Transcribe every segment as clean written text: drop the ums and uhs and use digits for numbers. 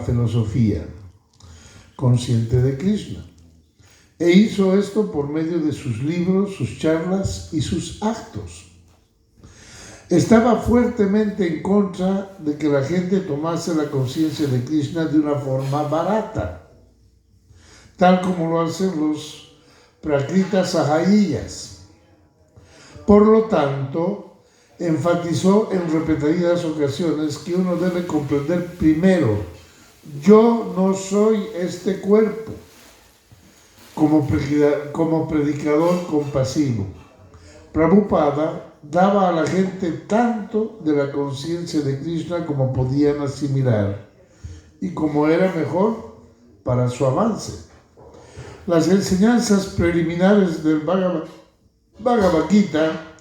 filosofía consciente de Krishna. E hizo esto por medio de sus libros, sus charlas y sus actos. Estaba fuertemente en contra de que la gente tomase la conciencia de Krishna de una forma barata, tal como lo hacen los prakritas sahayiyas. Por lo tanto, enfatizó en repetidas ocasiones que uno debe comprender primero: yo no soy este cuerpo, como predicador compasivo. Prabhupada daba a la gente tanto de la conciencia de Krishna como podían asimilar y como era mejor para su avance. Las enseñanzas preliminares del Bhagavad Gita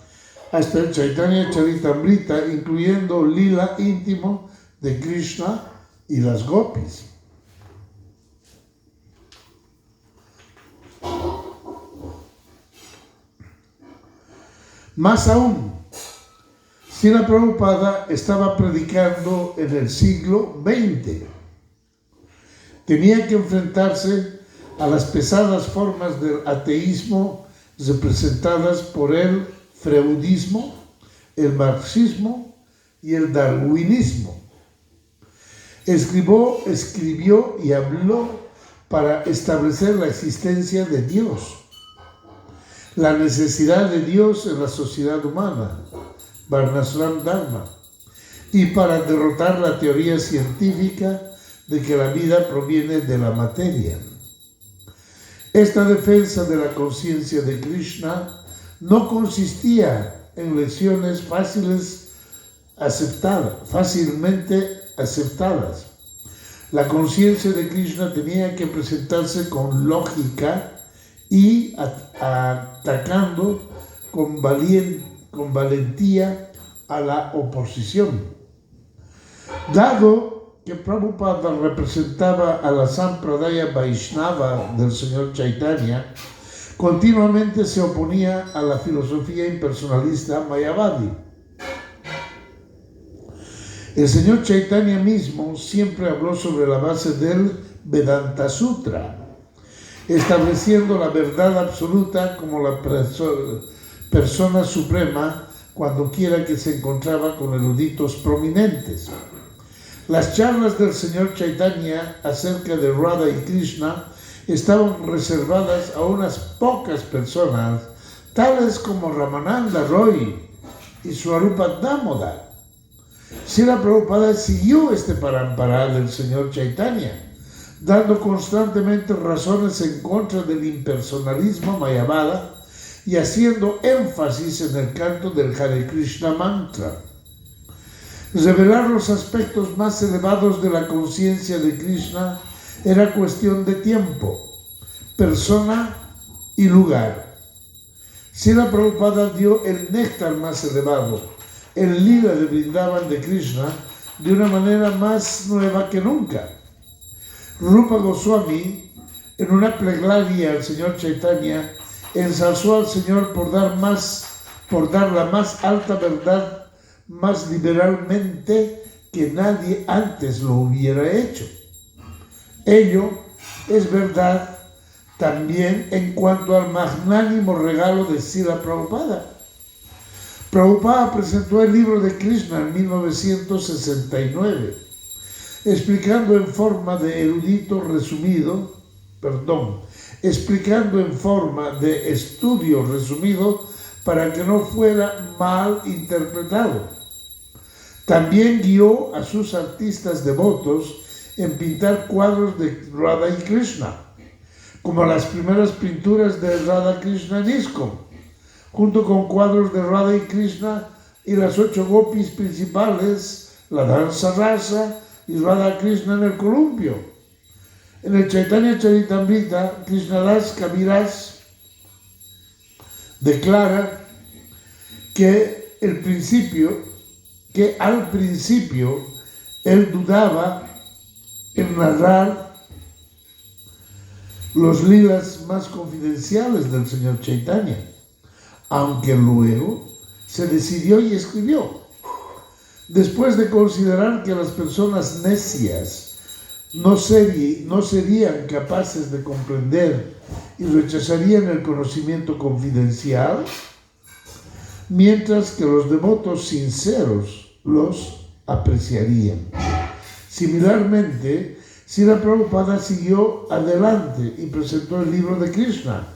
hasta el Chaitanya Charitamrita, incluyendo lila íntimo de Krishna y las gopis. Más aún, Srila Prabhupada estaba predicando en el siglo XX. Tenía que enfrentarse a las pesadas formas del ateísmo representadas por el freudismo, el marxismo y el darwinismo. Escribió y habló para establecer la existencia de Dios, la necesidad de Dios en la sociedad humana, Varnashram Dharma, y para derrotar la teoría científica de que la vida proviene de la materia. Esta defensa de la conciencia de Krishna no consistía en lecciones fácilmente aceptadas. La conciencia de Krishna tenía que presentarse con lógica y atacando con valentía a la oposición. Dado que Prabhupada representaba a la Sampradaya Vaishnava del señor Chaitanya, continuamente se oponía a la filosofía impersonalista Mayavadi. El señor Chaitanya mismo siempre habló sobre la base del Vedanta Sutra, estableciendo la verdad absoluta como la persona suprema cuando quiera que se encontraba con eruditos prominentes. Las charlas del señor Chaitanya acerca de Radha y Krishna estaban reservadas a unas pocas personas, tales como Ramananda Roy y Swarupa Damodar. Srila Prabhupada siguió este parampara del señor Chaitanya, dando constantemente razones en contra del impersonalismo Mayavada y haciendo énfasis en el canto del Hare Krishna mantra. Revelar los aspectos más elevados de la conciencia de Krishna era cuestión de tiempo, persona y lugar. Srila Prabhupada dio el néctar más elevado, el lila de Vrindavan de Krishna, de una manera más nueva que nunca. Rupa Goswami, en una plegaria al señor Chaitanya, ensalzó al Señor por dar la más alta verdad, más liberalmente que nadie antes lo hubiera hecho. Ello es verdad también en cuanto al magnánimo regalo de Srila Prabhupada. Prabhupada presentó el libro de Krishna en 1969, explicando en forma de estudio resumido para que no fuera mal interpretado. También guió a sus artistas devotos en pintar cuadros de Radha y Krishna, como las primeras pinturas de Radha Krishna en ISKCON, junto con cuadros de Radha y Krishna y las 8 gopis principales, la danza rasa y Radha Krishna en el columpio. En el Chaitanya Charitamrita, Krishnadas Kaviraj declara que al principio él dudaba en narrar los lilas más confidenciales del señor Chaitanya, aunque luego se decidió y escribió. Después de considerar que las personas necias no serían capaces de comprender y rechazarían el conocimiento confidencial, mientras que los devotos sinceros los apreciarían. Similarmente, Srila Prabhupada siguió adelante y presentó el libro de Krishna,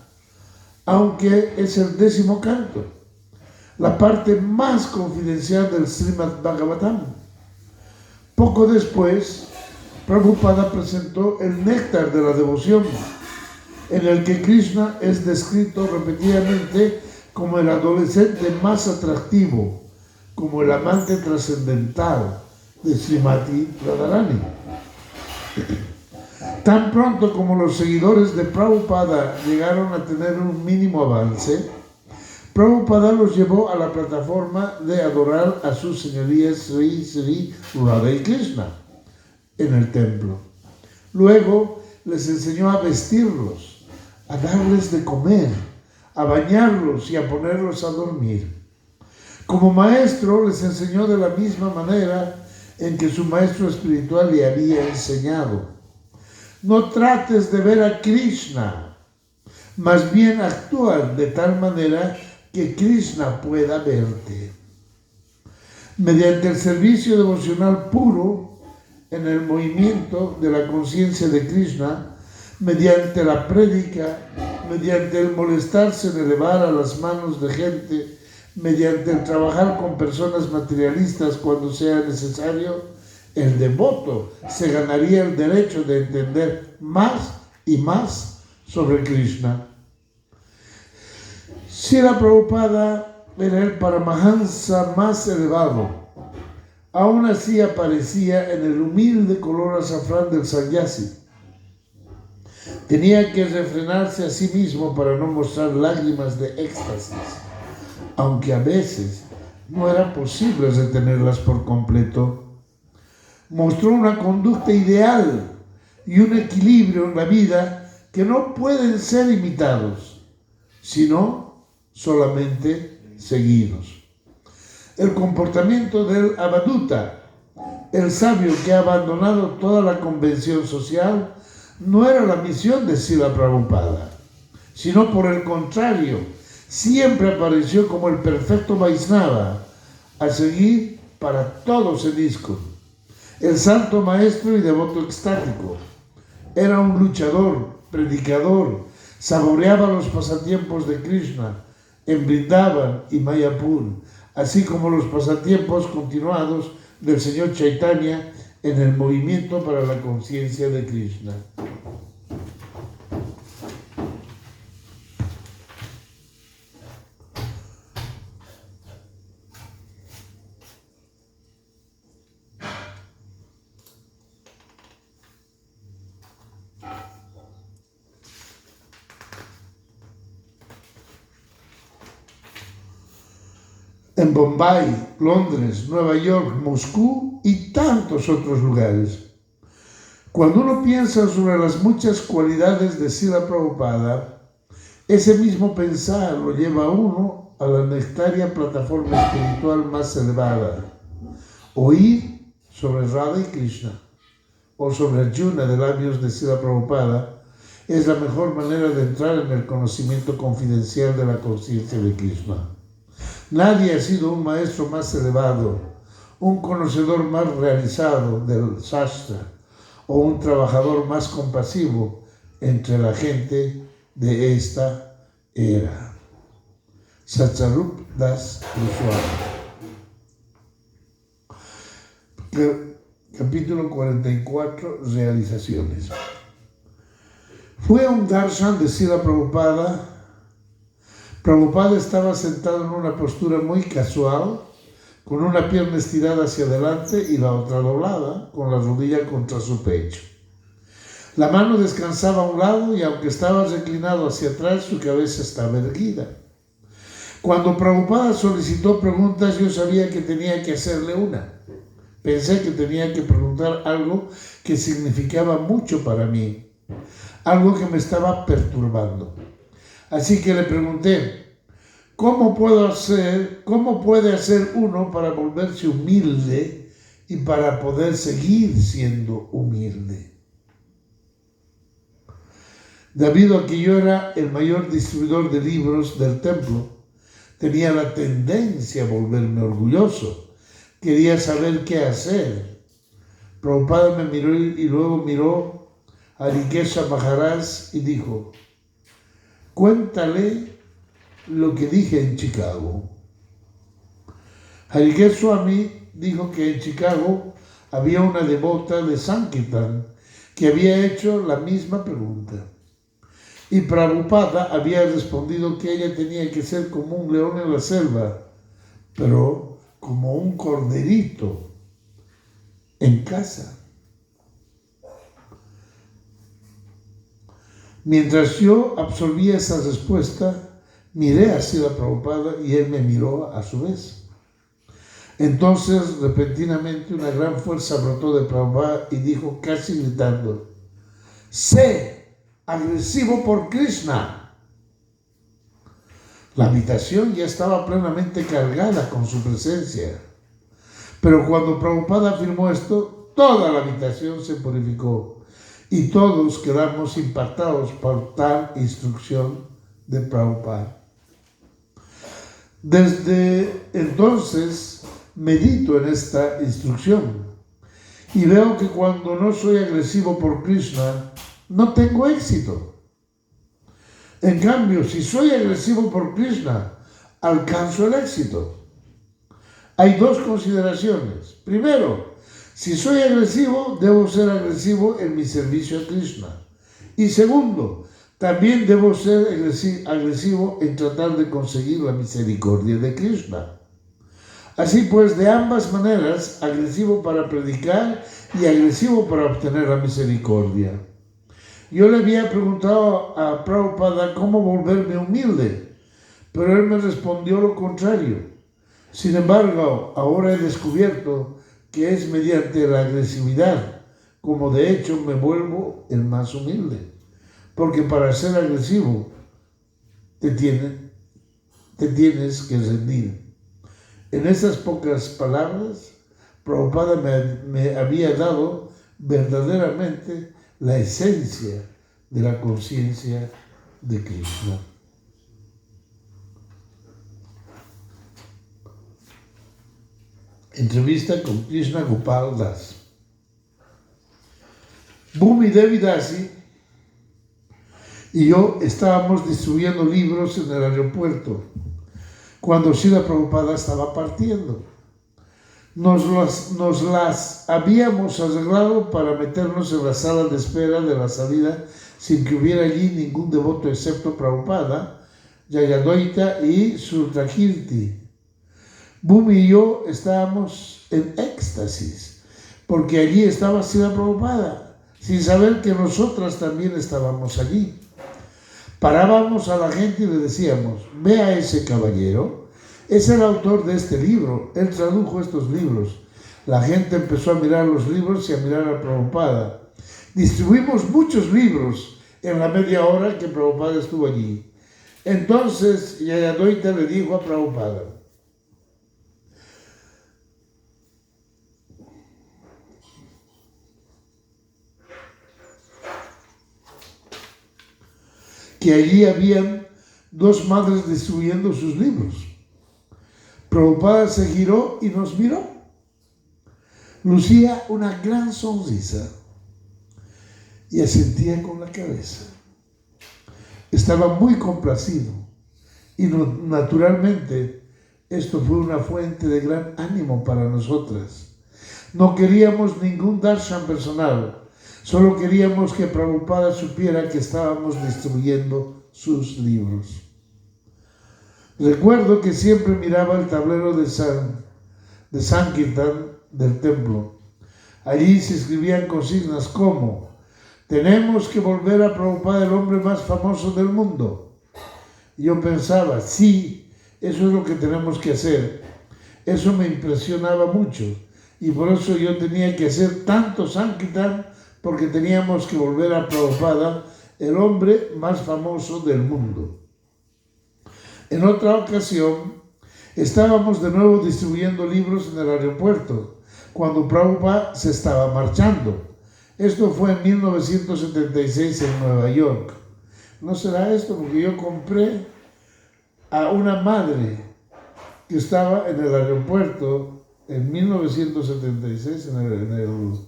aunque es el 10º canto, la parte más confidencial del Srimad Bhagavatam. Poco después, Prabhupada presentó el néctar de la devoción, en el que Krishna es descrito repetidamente como el adolescente más atractivo, como el amante trascendental de Srimati Radharani. Tan pronto como los seguidores de Prabhupada llegaron a tener un mínimo avance, Prabhupada los llevó a la plataforma de adorar a sus señorías Sri Radha y Krishna en el templo. Luego les enseñó a vestirlos, a darles de comer, a bañarlos y a ponerlos a dormir. Como maestro les enseñó de la misma manera en que su maestro espiritual le había enseñado. No trates de ver a Krishna, más bien actúa de tal manera que Krishna pueda verte. Mediante el servicio devocional puro, en el movimiento de la conciencia de Krishna, mediante la prédica, mediante el molestarse en elevar a las manos de gente, mediante el trabajar con personas materialistas cuando sea necesario, el devoto se ganaría el derecho de entender más y más sobre Krishna. Srila Prabhupada era el Paramahansa más elevado. Aún así aparecía en el humilde color azafrán del sannyasi. Tenía que refrenarse a sí mismo para no mostrar lágrimas de éxtasis, aunque a veces no era posible retenerlas por completo. Mostró una conducta ideal y un equilibrio en la vida que no pueden ser imitados, sino solamente seguidos. El comportamiento del Avaduta, el sabio que ha abandonado toda la convención social, no era la misión de Srila Prabhupada, sino por el contrario, siempre apareció como el perfecto Vaisnava a seguir para todos en ISKCON. El santo maestro y devoto extático. Era un luchador, predicador, saboreaba los pasatiempos de Krishna en Vrindavan y Mayapur, así como los pasatiempos continuados del señor Chaitanya en el movimiento para la conciencia de Krishna. En Bombay, Londres, Nueva York, Moscú y tantos otros lugares. Cuando uno piensa sobre las muchas cualidades de Srila Prabhupada, ese mismo pensar lo lleva a uno a la nectaria plataforma espiritual más elevada. Oír sobre Radha y Krishna o sobre Arjuna de labios de Srila Prabhupada es la mejor manera de entrar en el conocimiento confidencial de la conciencia de Krishna. Nadie ha sido un maestro más elevado, un conocedor más realizado del Shastra o un trabajador más compasivo entre la gente de esta era. Satsarup Das Goswami. Capítulo 44, realizaciones. Fue un darshan de Srila Prabhupada. Prabhupada estaba sentado en una postura muy casual, con una pierna estirada hacia adelante y la otra doblada, con la rodilla contra su pecho. La mano descansaba a un lado y aunque estaba reclinado hacia atrás, su cabeza estaba erguida. Cuando Prabhupada solicitó preguntas, yo sabía que tenía que hacerle una. Pensé que tenía que preguntar algo que significaba mucho para mí, algo que me estaba perturbando. Así que le pregunté, ¿cómo puede hacer uno para volverse humilde y para poder seguir siendo humilde? Debido a que yo era el mayor distribuidor de libros del templo, tenía la tendencia a volverme orgulloso. Quería saber qué hacer. Prabhupada me miró y luego miró a Harikesha Maharaj y dijo: cuéntale lo que dije en Chicago. Harikesha Swami dijo que en Chicago había una devota de Sankirtan que había hecho la misma pregunta. Y Prabhupada había respondido que ella tenía que ser como un león en la selva, pero como un corderito en casa. Mientras yo absorbía esa respuesta, miré a Srila Prabhupada y él me miró a su vez. Entonces, repentinamente, una gran fuerza brotó de Prabhupada y dijo, casi gritando: sé agresivo por Krishna. La habitación ya estaba plenamente cargada con su presencia. Pero cuando Prabhupada afirmó esto, toda la habitación se purificó y todos quedamos impactados por tal instrucción de Prabhupada. Desde entonces medito en esta instrucción y veo que cuando no soy agresivo por Krishna, no tengo éxito. En cambio, si soy agresivo por Krishna, alcanzo el éxito. Hay dos consideraciones. Primero, si soy agresivo, debo ser agresivo en mi servicio a Krishna. Y segundo, también debo ser agresivo en tratar de conseguir la misericordia de Krishna. Así pues, de ambas maneras, agresivo para predicar y agresivo para obtener la misericordia. Yo le había preguntado a Prabhupada cómo volverme humilde, pero él me respondió lo contrario. Sin embargo, ahora he descubierto que es mediante la agresividad, como de hecho me vuelvo el más humilde. Porque para ser agresivo te tienes que rendir. En esas pocas palabras, Prabhupada me había dado verdaderamente la esencia de la conciencia de Krishna. Entrevista con Krishna Gopal Das. Bhumi Devi Dasi y yo estábamos distribuyendo libros en el aeropuerto cuando Srila Prabhupada estaba partiendo. Nos las habíamos arreglado para meternos en la sala de espera de la salida sin que hubiera allí ningún devoto excepto Prabhupada, Jayadvaita y Srutakirti. Bhumi y yo estábamos en éxtasis porque allí estaba Srila Prabhupada, sin saber que nosotras también estábamos allí. Parábamos a la gente y le decíamos: ve a ese caballero, es el autor de este libro, él tradujo estos libros. La gente empezó a mirar los libros y a mirar a Prabhupada. Distribuimos muchos libros en la media hora que Prabhupada estuvo allí. Entonces Jayadvaita le dijo a Prabhupada: que allí habían dos madres distribuyendo sus libros. Prabhupada se giró y nos miró. Lucía una gran sonrisa y asentía con la cabeza. Estaba muy complacido y naturalmente esto fue una fuente de gran ánimo para nosotras. No queríamos ningún darshan personal, solo queríamos que Prabhupada supiera que estábamos distribuyendo sus libros. Recuerdo que siempre miraba el tablero de Sankirtan del templo. Allí se escribían consignas como: tenemos que volver a Prabhupada el hombre más famoso del mundo. Y yo pensaba, sí, eso es lo que tenemos que hacer. Eso me impresionaba mucho y por eso yo tenía que hacer tanto Sankirtan, porque teníamos que volver a Prabhupada el hombre más famoso del mundo. En otra ocasión, estábamos de nuevo distribuyendo libros en el aeropuerto, cuando Prabhupada se estaba marchando. Esto fue en 1976 en Nueva York. no será esto, porque yo compré a una madre que estaba en el aeropuerto en 1976, en el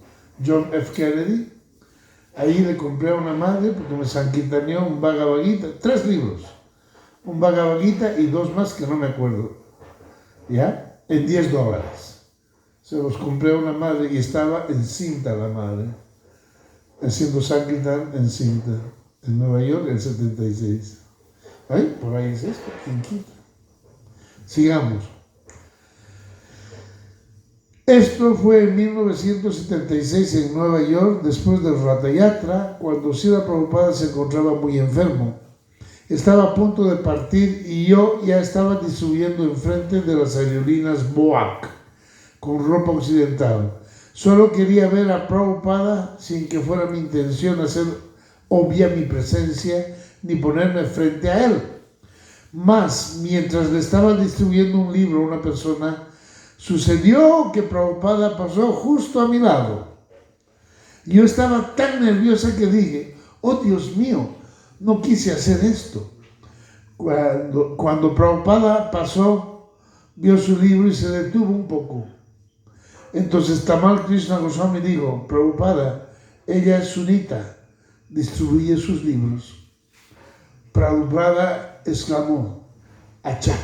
John F. Kennedy. Ahí le compré a una madre porque me sanquitaneó un Bhagavad Gita, 3 libros, un Bhagavad Gita y 2 más que no me acuerdo, ¿ya? En $10. Se los compré a una madre y estaba encinta la madre, haciendo Sankirtan encinta, en Nueva York en 76. ¿Ay? Por ahí es esto, ¿quién quita? Sigamos. Esto fue en 1976 en Nueva York, después del Ratha Yatra, cuando Srila Prabhupada se encontraba muy enfermo. Estaba a punto de partir y yo ya estaba distribuyendo enfrente de las aerolíneas Boak, con ropa occidental. Solo quería ver a Prabhupada sin que fuera mi intención hacer obvia mi presencia ni ponerme frente a él. Mas, mientras le estaba distribuyendo un libro a una persona, sucedió que Prabhupada pasó justo a mi lado. Yo estaba tan nerviosa que dije, oh Dios mío, no quise hacer esto. Cuando Prabhupada pasó, vio su libro y se detuvo un poco. Entonces Tamal Krishna Goswami dijo, Prabhupada, ella es sunita, distribuye sus libros. Prabhupada exclamó, achá.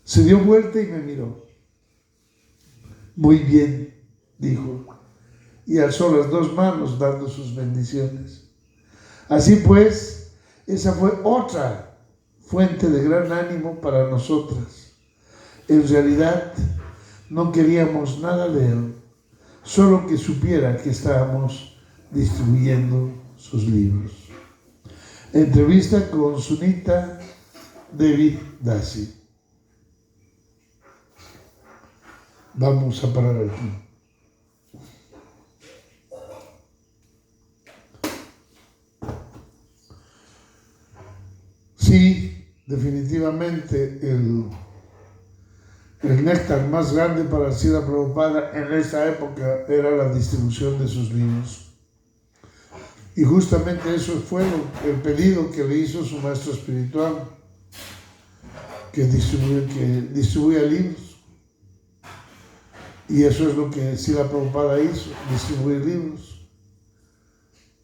Se dio vuelta y me miró. Muy bien, dijo, y alzó las 2 manos dando sus bendiciones. Así pues, esa fue otra fuente de gran ánimo para nosotras. En realidad, no queríamos nada de él, solo que supiera que estábamos distribuyendo sus libros. Entrevista con Sunita Devi Dasi. Vamos a parar aquí. Sí, definitivamente el néctar más grande para Srila Prabhupada en esa época era la distribución de sus libros. Y justamente eso fue el pedido que le hizo su maestro espiritual, que distribuya libros. Y eso es lo que Srila Prabhupada hizo, distribuir libros.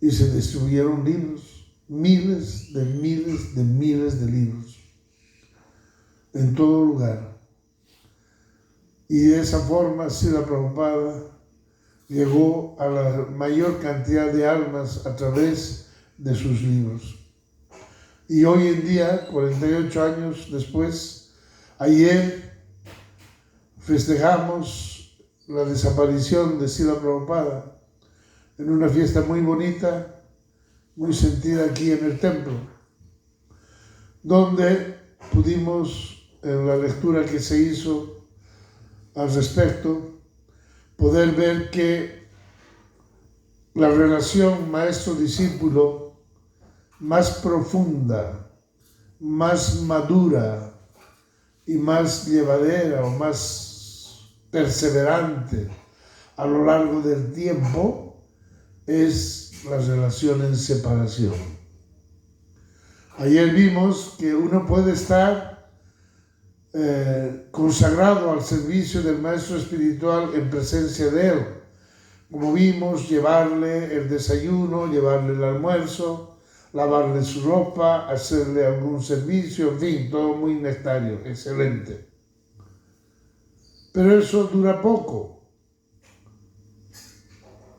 Y se distribuyeron libros, miles de libros, en todo lugar. Y de esa forma Srila Prabhupada llegó a la mayor cantidad de almas a través de sus libros. Y hoy en día, 48 años después, ayer festejamos la desaparición de Srila Prabhupada en una fiesta muy bonita, muy sentida aquí en el templo, donde pudimos, en la lectura que se hizo al respecto, poder ver que la relación maestro-discípulo más profunda, más madura y más llevadera o más perseverante a lo largo del tiempo es la relación en separación. Ayer vimos que uno puede estar consagrado al servicio del maestro espiritual en presencia de él. Como vimos, llevarle el desayuno, llevarle el almuerzo, lavarle su ropa, hacerle algún servicio, en fin, todo muy nectario, excelente. Pero eso dura poco.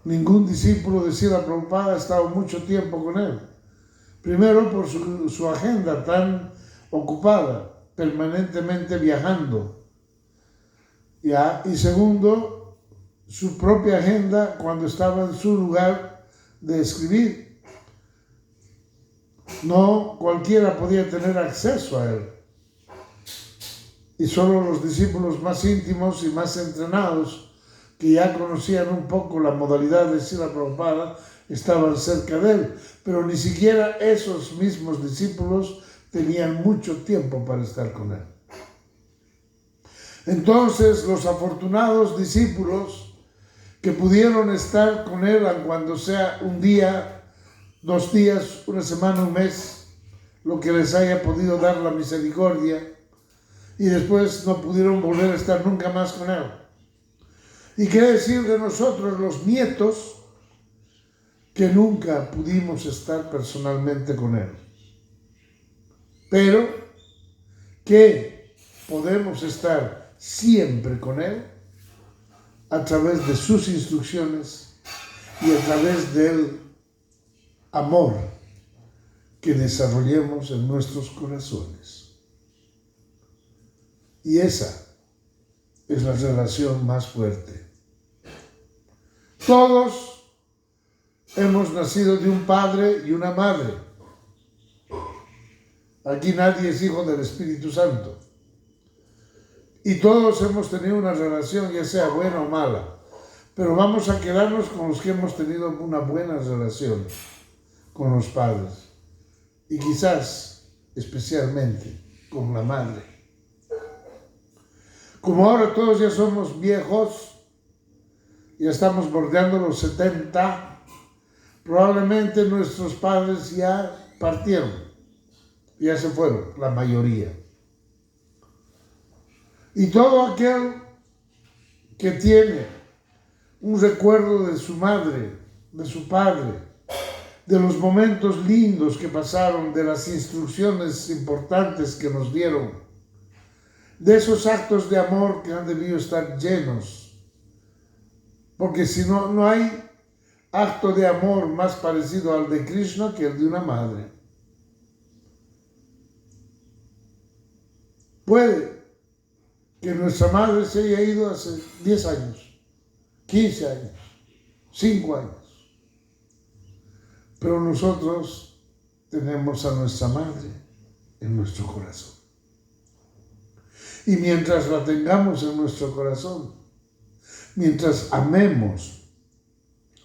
Ningún discípulo de Srila Prabhupada ha estado mucho tiempo con él. Primero por su agenda tan ocupada, permanentemente viajando. ¿Ya? Y segundo, su propia agenda cuando estaba en su lugar de escribir. No cualquiera podía tener acceso a él. Y solo los discípulos más íntimos y más entrenados, que ya conocían un poco la modalidad de Srila Prabhupada, estaban cerca de él. Pero ni siquiera esos mismos discípulos tenían mucho tiempo para estar con él. Entonces, los afortunados discípulos que pudieron estar con él, cuando sea un día 2 días, una semana, un mes, lo que les haya podido dar la misericordia, y después no pudieron volver a estar nunca más con él. Y qué decir de nosotros, los nietos, que nunca pudimos estar personalmente con él, pero que podemos estar siempre con él a través de sus instrucciones y a través del amor que desarrollemos en nuestros corazones. Y esa es la relación más fuerte. Todos hemos nacido de un padre y una madre. Aquí nadie es hijo del Espíritu Santo. Y todos hemos tenido una relación, ya sea buena o mala. Pero vamos a quedarnos con los que hemos tenido una buena relación con los padres. Y quizás, especialmente, con la madre. Como ahora todos ya somos viejos, ya estamos bordeando los 70, probablemente nuestros padres ya partieron, ya se fueron, la mayoría. Y todo aquel que tiene un recuerdo de su madre, de su padre, de los momentos lindos que pasaron, de las instrucciones importantes que nos dieron, de esos actos de amor que han debido estar llenos, porque si no, no hay acto de amor más parecido al de Krishna que el de una madre. Puede que nuestra madre se haya ido hace 10 años, 15 años, 5 años, pero nosotros tenemos a nuestra madre en nuestro corazón. Y mientras la tengamos en nuestro corazón, mientras amemos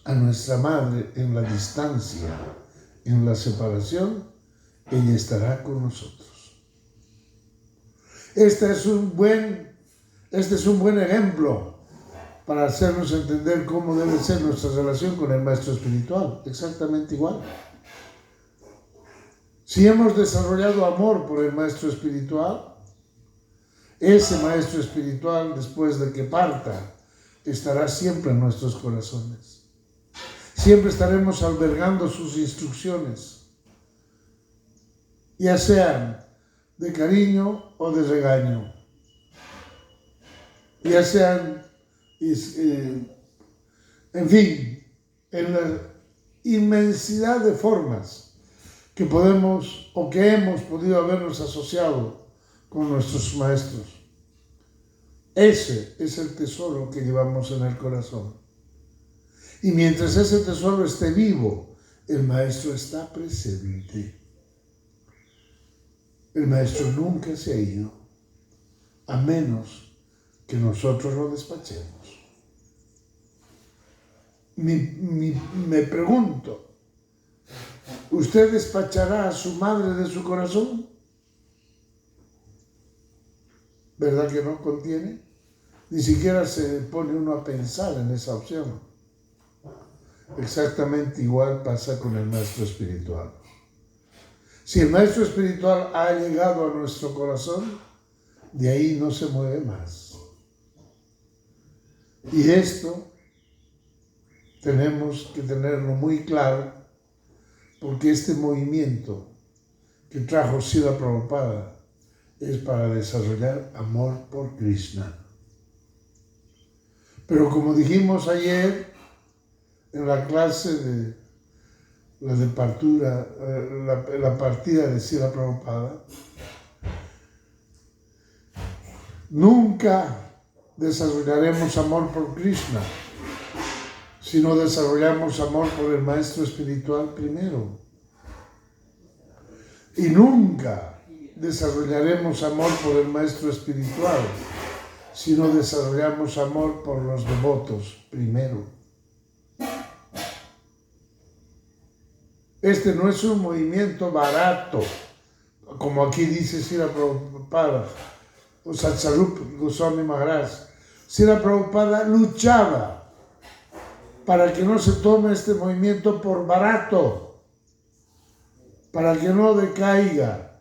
a nuestra madre en la distancia, en la separación, ella estará con nosotros. Este es un buen ejemplo para hacernos entender cómo debe ser nuestra relación con el maestro espiritual. Exactamente igual. Si hemos desarrollado amor por el maestro espiritual, ese maestro espiritual, después de que parta, estará siempre en nuestros corazones. Siempre estaremos albergando sus instrucciones, ya sean de cariño o de regaño, ya sean, en fin, en la inmensidad de formas que podemos o que hemos podido habernos asociado con nuestros maestros. Ese es el tesoro que llevamos en el corazón. Y mientras ese tesoro esté vivo, el maestro está presente. El maestro nunca se ha ido, a menos que nosotros lo despachemos. Me pregunto, ¿usted despachará a su madre de su corazón? ¿Verdad que no contiene? Ni siquiera se pone uno a pensar en esa opción. Exactamente igual pasa con el maestro espiritual. Si el maestro espiritual ha llegado a nuestro corazón, de ahí no se mueve más. Y esto tenemos que tenerlo muy claro, porque este movimiento que trajo Srila Prabhupada es para desarrollar amor por Krishna. Pero como dijimos ayer, en la clase de la partida de Srila Prabhupada, nunca desarrollaremos amor por Krishna si no desarrollamos amor por el maestro espiritual primero. Y nunca desarrollaremos amor por el maestro espiritual si no desarrollamos amor por los devotos primero. Este no es un movimiento barato, como aquí dice Srila Prabhupada, o Satsarup Goswami Maharaj. Srila Prabhupada luchaba para que no se tome este movimiento por barato. para que no decaiga,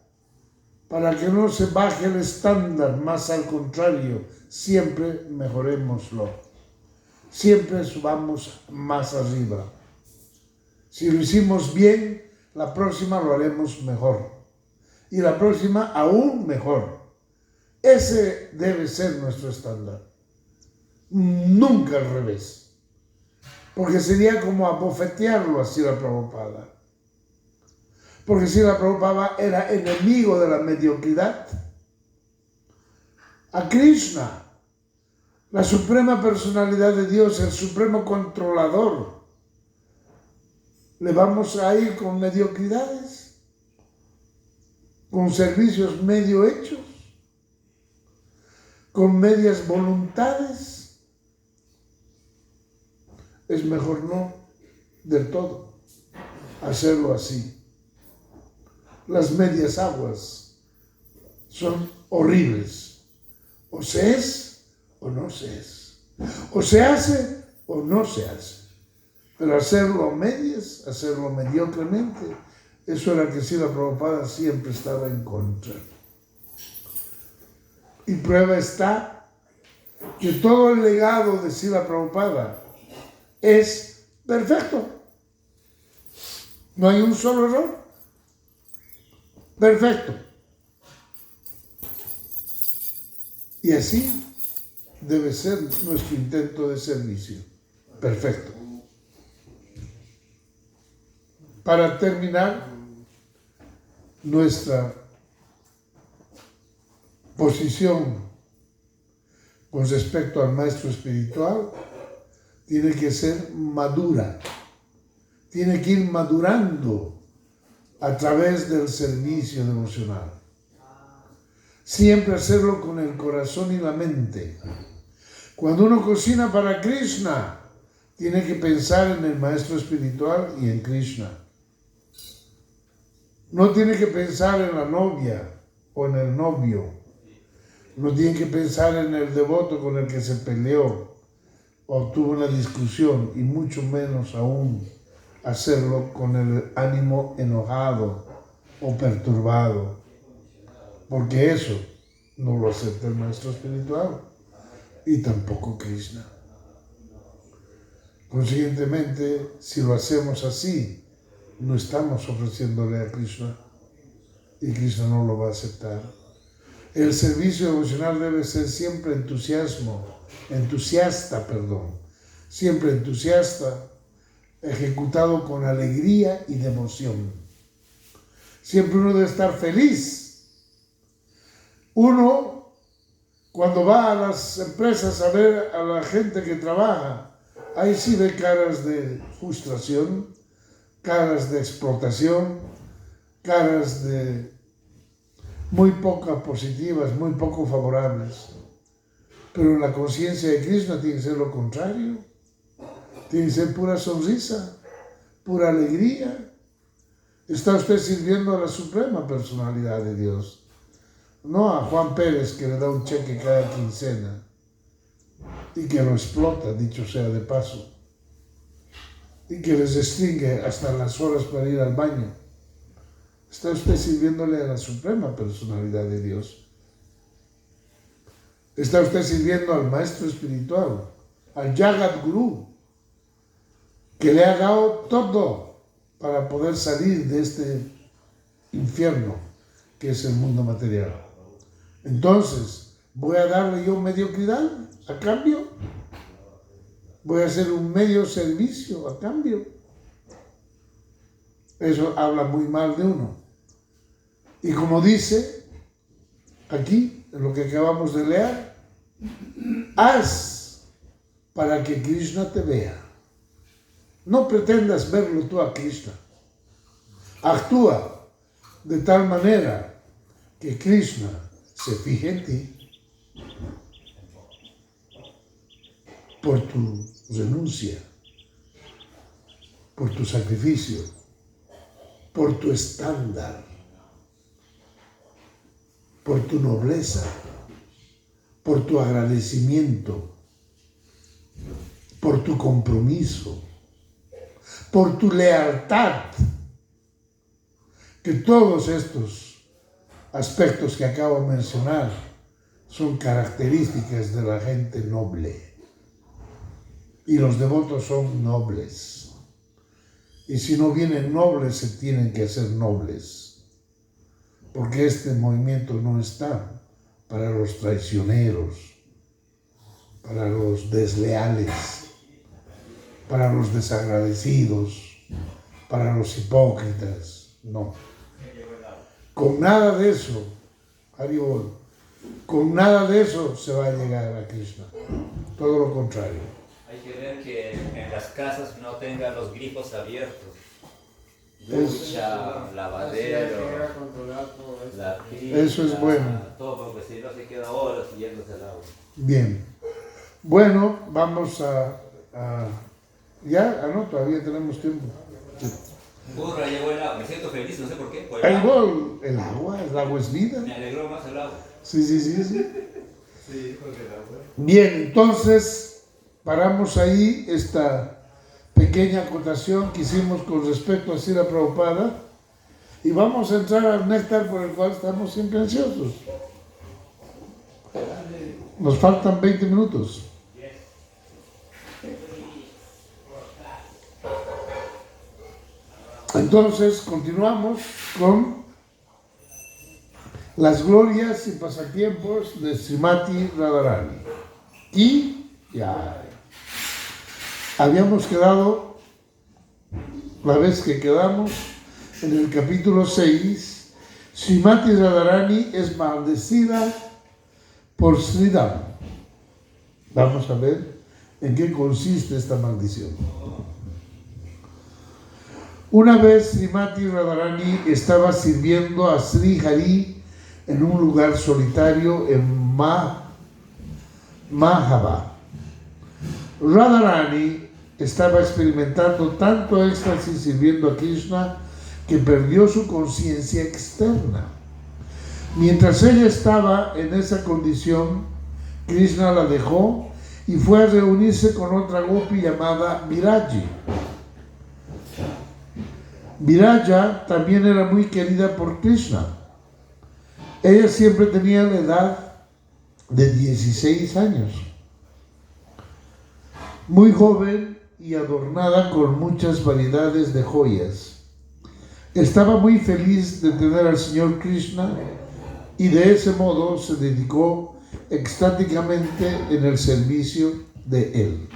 para que no se baje el estándar, más al contrario, siempre mejorémoslo, siempre subamos más arriba. Si lo hicimos bien, la próxima lo haremos mejor, y la próxima aún mejor. Ese debe ser nuestro estándar, nunca al revés, porque sería como abofetearlo a Srila Prabhupada. Porque Srila Prabhupada era enemigo de la mediocridad. A Krishna, la suprema personalidad de Dios, el supremo controlador, ¿le vamos a ir con mediocridades? ¿Con servicios medio hechos? ¿Con medias voluntades? Es mejor no del todo hacerlo así. Las medias aguas son horribles. O se es o no se es. O se hace o no se hace. Pero hacerlo a medias, hacerlo mediocremente, eso era que Srila Prabhupada siempre estaba en contra. Y prueba está que todo el legado de Srila Prabhupada es perfecto. No hay un solo error. Perfecto. Y así debe ser nuestro intento de servicio. Perfecto. Para terminar, nuestra posición con respecto al maestro espiritual tiene que ser madura. Tiene que ir madurando a través del servicio devocional. Siempre hacerlo con el corazón y la mente. Cuando uno cocina para Krishna, tiene que pensar en el maestro espiritual y en Krishna. No tiene que pensar en la novia o en el novio. No tiene que pensar en el devoto con el que se peleó o tuvo una discusión, y mucho menos aún hacerlo con el ánimo enojado o perturbado, porque eso no lo acepta el maestro espiritual y tampoco Krishna. Consiguientemente, si lo hacemos así, no estamos ofreciéndole a Krishna y Krishna no lo va a aceptar. El servicio devocional debe ser siempre siempre entusiasta, ejecutado con alegría y devoción. Siempre uno debe estar feliz. Uno, cuando va a las empresas a ver a la gente que trabaja, ahí sí ve caras de frustración, caras de explotación, caras de muy poco positivas, muy poco favorables. Pero la conciencia de Krishna tiene que ser lo contrario. Tiene que ser pura sonrisa, pura alegría. Está usted sirviendo a la suprema personalidad de Dios, no a Juan Pérez, que le da un cheque cada quincena y que lo explota, dicho sea de paso, y que les restringe hasta las horas para ir al baño. Está usted sirviéndole a la suprema personalidad de Dios. Está usted sirviendo al maestro espiritual, al Jagat Guru, que le ha dado todo para poder salir de este infierno que es el mundo material. Entonces, ¿voy a darle yo mediocridad a cambio? ¿Voy a hacer un medio servicio a cambio? Eso habla muy mal de uno. Y como dice aquí, en lo que acabamos de leer, haz para que Krishna te vea. No pretendas verlo tú a Krishna. Actúa de tal manera que Krishna se fije en ti por tu renuncia, por tu sacrificio, por tu estándar, por tu nobleza, por tu agradecimiento, por tu compromiso, por tu lealtad. que todos estos aspectos que acabo de mencionar son características de la gente noble. Y los devotos son nobles. Y si no vienen nobles, se tienen que hacer nobles. Porque este movimiento no está para los traicioneros, para los desleales, para los desagradecidos, para los hipócritas. No. Con nada de eso, Haribol, con nada de eso se va a llegar a Krishna. Todo lo contrario. Hay que ver que en las casas no tengan los grifos abiertos. Ducha, lavadero, la pila, eso es bueno. Todo, porque si no se queda horas yéndose al agua. Bien. Bueno, vamos a ¿ya? No, todavía tenemos tiempo. Sí. Burra, llegó el agua. Me siento feliz, no sé por qué. Por el agua es vida. Me alegró más el agua. Sí. Sí, porque el agua. Bien, entonces paramos ahí esta pequeña acotación que hicimos con respecto a Srila Prabhupada y vamos a entrar al néctar por el cual estamos siempre ansiosos. Nos faltan 20 minutos. Entonces continuamos con las glorias y pasatiempos de Srimati Radharani. Y ya habíamos quedado, la vez que quedamos, en el capítulo 6, Srimati Radharani es maldecida por Sridham. Vamos a ver en qué consiste esta maldición. Una vez Srimati Radharani estaba sirviendo a Sri Hari en un lugar solitario en Mahava. Radharani estaba experimentando tanto éxtasis sirviendo a Krishna que perdió su conciencia externa. Mientras ella estaba en esa condición, Krishna la dejó y fue a reunirse con otra gopi llamada Viraji. Viraja también era muy querida por Krishna. Ella siempre tenía la edad de 16 años, muy joven y adornada con muchas variedades de joyas. Estaba muy feliz de tener al Señor Krishna y de ese modo se dedicó extáticamente en el servicio de él.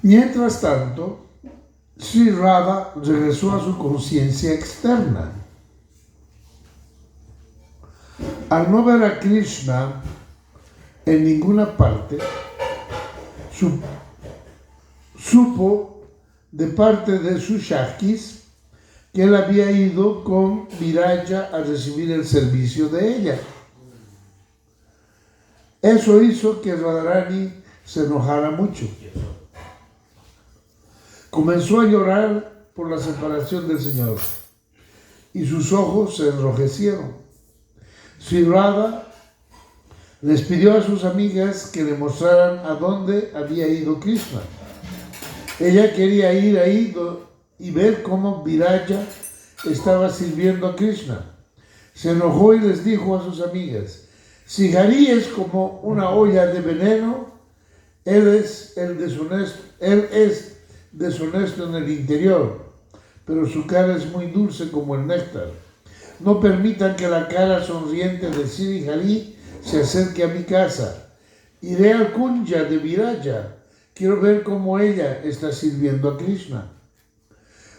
Mientras tanto, Sri Radha regresó a su conciencia externa. Al no ver a Krishna en ninguna parte, supo de parte de sus Shaktis que él había ido con Viraja a recibir el servicio de ella. Eso hizo que Radharani se enojara mucho. Comenzó a llorar por la separación del Señor y sus ojos se enrojecieron. Sri Radha les pidió a sus amigas que le mostraran a dónde había ido Krishna. Ella quería ir ahí y ver cómo Viraja estaba sirviendo a Krishna. Se enojó y les dijo a sus amigas: si Hari es como una olla de veneno, él es deshonesto en el interior, pero su cara es muy dulce como el néctar. No permitan que la cara sonriente de Sri Hari se acerque a mi casa. Iré al Kunja de Viraja. Quiero ver cómo ella está sirviendo a Krishna.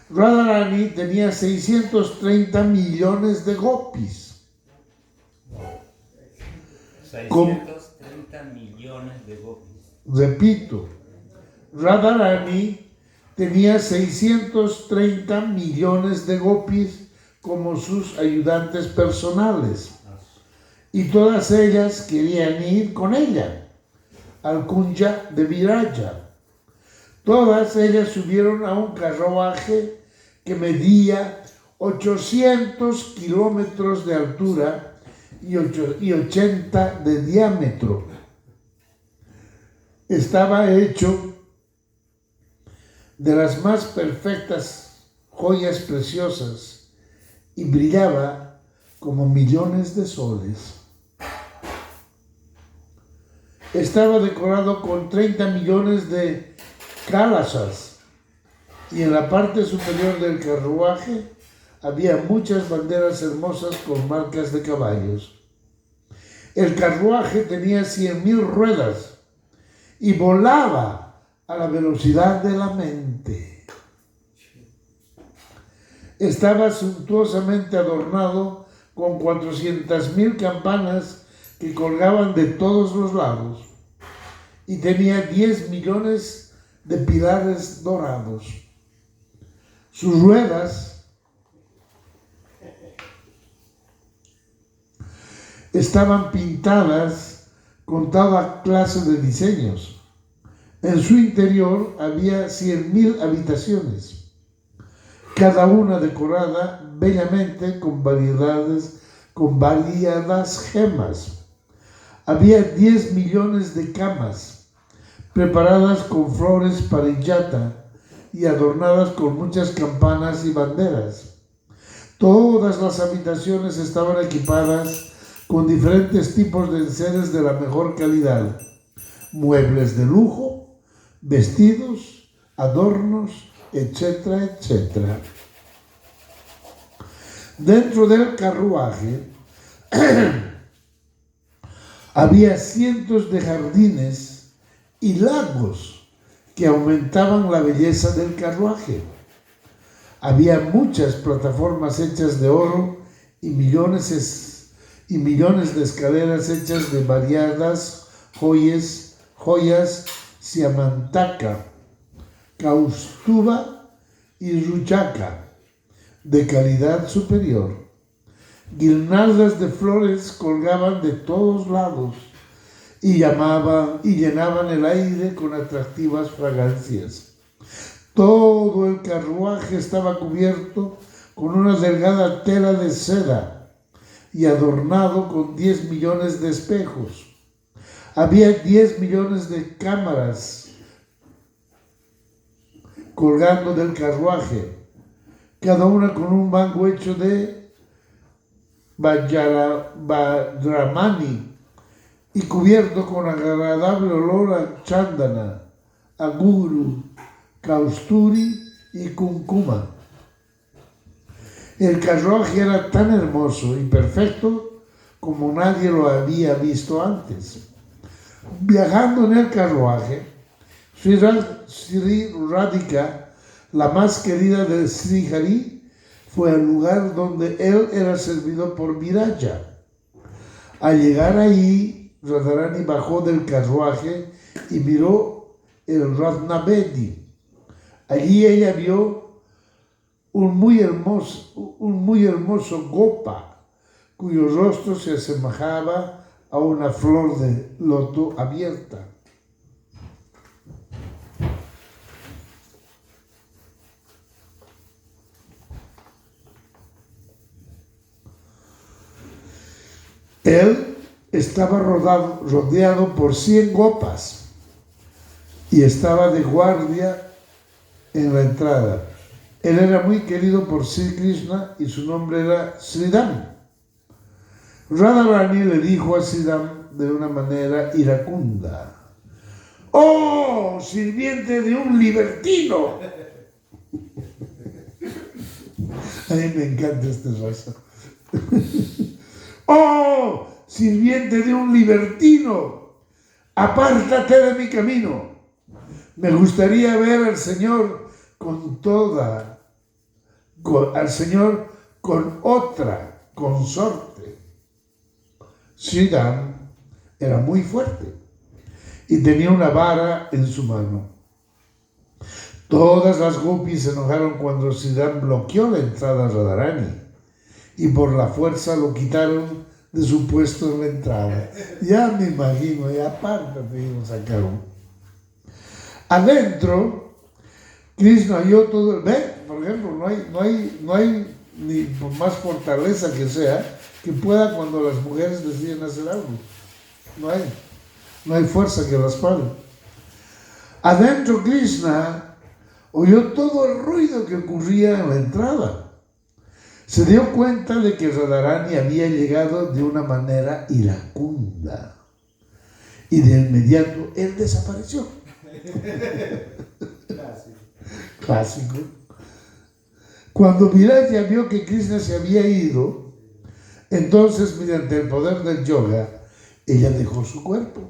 Radharani tenía 630 millones de gopis. 630 millones de gopis. Repito, Radharani tenía 630 millones de gopis como sus ayudantes personales. Y todas ellas querían ir con ella al Kunja de Viraja. Todas ellas subieron a un carruaje que medía 800 kilómetros de altura y 80 de diámetro. estaba hecho de las más perfectas joyas preciosas y brillaba como millones de soles. Estaba decorado con 30 millones de calasas y en la parte superior del carruaje había muchas banderas hermosas con marcas de caballos. El carruaje tenía 100.000 ruedas y volaba a la velocidad de la mente. Estaba suntuosamente adornado con 400.000 campanas que colgaban de todos los lados y tenía 10 millones de pilares dorados. Sus ruedas estaban pintadas con toda clase de diseños. En su interior había 100.000 habitaciones, cada una decorada bellamente con variadas gemas. Había 10 millones de camas preparadas con flores parillata y adornadas con muchas campanas y banderas. Todas las habitaciones estaban equipadas con diferentes tipos de enseres de la mejor calidad, muebles de lujo, vestidos, adornos, etcétera, etcétera. Dentro del carruaje había cientos de jardines y lagos que aumentaban la belleza del carruaje. Había muchas plataformas hechas de oro y millones de escaleras hechas de variadas joyas siamantaka, kaustuba y ruchaka, de calidad superior. Guirnaldas de flores colgaban de todos lados y llenaban el aire con atractivas fragancias. Todo el carruaje estaba cubierto con una delgada tela de seda y adornado con 10 millones de espejos. Había 10 millones de cámaras colgando del carruaje, cada una con un banco hecho de Vajramani y cubierto con agradable olor a chándana, a guru, kausturi y kunkuma. El carruaje era tan hermoso y perfecto como nadie lo había visto antes. Viajando en el carruaje, Sri Radhika, la más querida de Sri Hari, fue al lugar donde él era servido por Viraja. Al llegar ahí, Radharani bajó del carruaje y miró el Ratnavedi. Allí ella vio un muy hermoso gopa, cuyo rostro se asemejaba a una flor de loto abierta. Él estaba rodeado por 100 gopas y estaba de guardia en la entrada. Él era muy querido por Sri Krishna y su nombre era Sridham. Radharani le dijo a Sridham de una manera iracunda: ¡Oh, sirviente de un libertino! A mí me encanta este raza. ¡Oh, sirviente de un libertino! ¡Apártate de mi camino! Me gustaría ver al Señor con otra consorte. Sridham era muy fuerte y tenía una vara en su mano. Todas las gopis se enojaron cuando Sridham bloqueó la entrada a Radharani y por la fuerza lo quitaron de su puesto en la entrada. Ya me imagino, y apártate, y lo sacaron. Adentro, Krishna halló todo. Ve, por ejemplo, no hay ni por más fortaleza que sea que pueda cuando las mujeres deciden hacer algo. No hay fuerza que las pare. Adentro Krishna oyó todo el ruido que ocurría en la entrada. Se dio cuenta de que Radharani había llegado de una manera iracunda. Y de inmediato él desapareció. Clásico. Cuando Viraya vio que Krishna se había ido, entonces mediante el poder del yoga, ella dejó su cuerpo,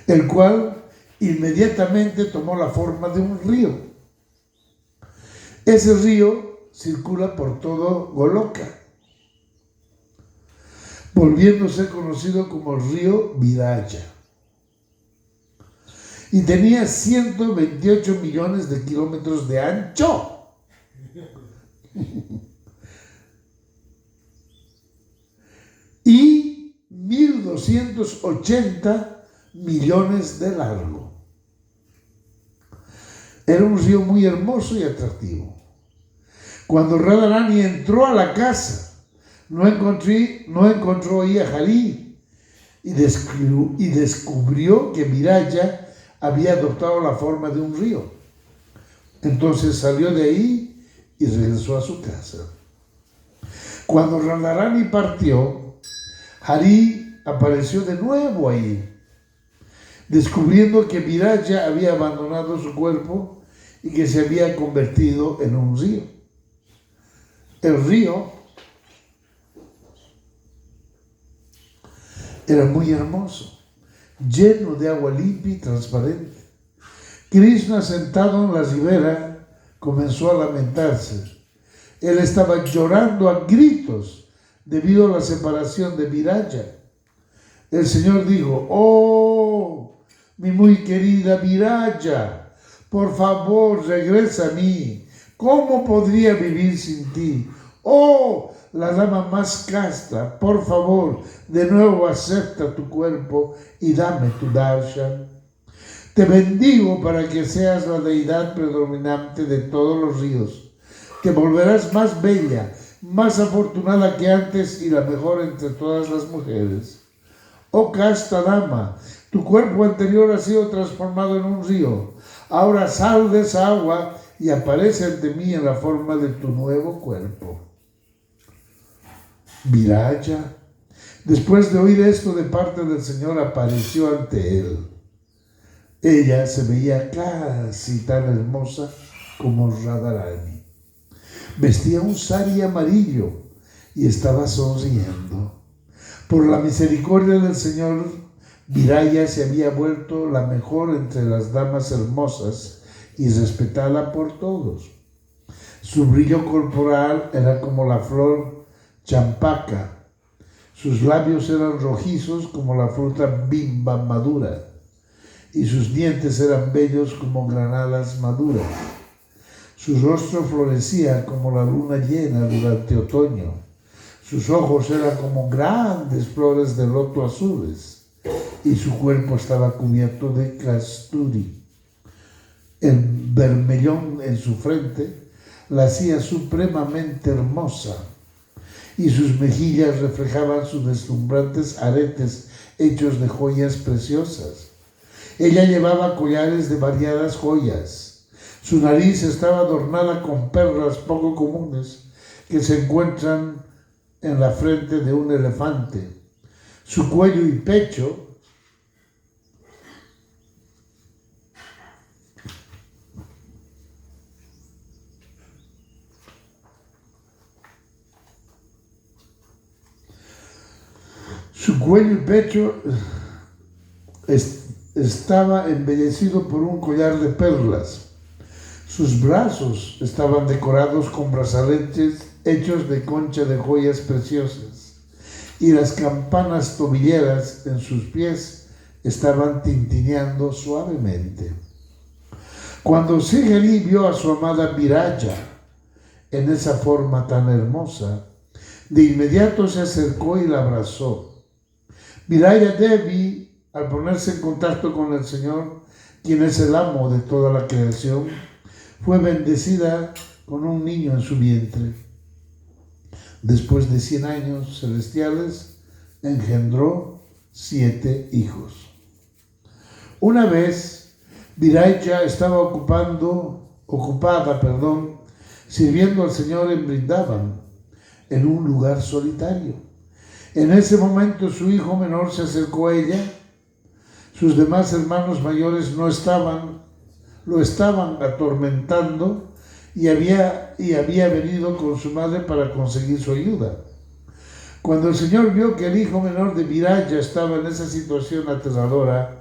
el cual inmediatamente tomó la forma de un río. Ese río circula por todo Goloka, volviéndose conocido como el río Viraya. Y tenía 128 millones de kilómetros de ancho. Y 1.280 millones de largo. Era un río muy hermoso y atractivo. Cuando Radharani entró a la casa, no encontró ahí a Hari y descubrió que Viraya había adoptado la forma de un río. Entonces salió de ahí y regresó a su casa. Cuando Radharani partió, Hari apareció de nuevo ahí, descubriendo que Viraya había abandonado su cuerpo y que se había convertido en un río. El río era muy hermoso, lleno de agua limpia y transparente. Krishna, sentado en la ribera, comenzó a lamentarse. Él estaba llorando a gritos debido a la separación de Viraya. El Señor dijo: «Oh, mi muy querida Viraya, por favor, regresa a mí. ¿Cómo podría vivir sin ti? Oh, la dama más casta, por favor, de nuevo acepta tu cuerpo y dame tu darshan. Te bendigo para que seas la deidad predominante de todos los ríos. Te volverás más bella, más afortunada que antes y la mejor entre todas las mujeres. Oh casta dama, tu cuerpo anterior ha sido transformado en un río. Ahora sal de esa agua y aparece ante mí en la forma de tu nuevo cuerpo». Viraya, después de oír esto de parte del Señor, apareció ante él. Ella se veía casi tan hermosa como Radharani. Vestía un sari amarillo y estaba sonriendo. Por la misericordia del Señor, Viraya se había vuelto la mejor entre las damas hermosas y respetada por todos. Su brillo corporal era como la flor champaka. Sus labios eran rojizos como la fruta bimba madura y sus dientes eran bellos como granadas maduras. Su rostro florecía como la luna llena durante otoño. Sus ojos eran como grandes flores de loto azules y su cuerpo estaba cubierto de kasturi. El vermellón en su frente la hacía supremamente hermosa y sus mejillas reflejaban sus deslumbrantes aretes hechos de joyas preciosas. Ella llevaba collares de variadas joyas. Su nariz estaba adornada con perlas poco comunes que se encuentran en la frente de un elefante. Su cuello y pecho estaba embellecido por un collar de perlas. Sus brazos estaban decorados con brazaletes hechos de concha de joyas preciosas, y las campanas tobilleras en sus pies estaban tintineando suavemente. Cuando Srihari vio a su amada Viraya en esa forma tan hermosa, de inmediato se acercó y la abrazó. Viraya Devi, al ponerse en contacto con el Señor, quien es el amo de toda la creación, fue bendecida con un niño en su vientre. Después de 100 años celestiales, engendró 7 hijos. Una vez, Viraya estaba ocupada, sirviendo al Señor en Brindavan, en un lugar solitario. En ese momento su hijo menor se acercó a ella. Sus demás hermanos mayores lo estaban atormentando y había venido con su madre para conseguir su ayuda. Cuando el Señor vio que el hijo menor de Viraya estaba en esa situación aterradora,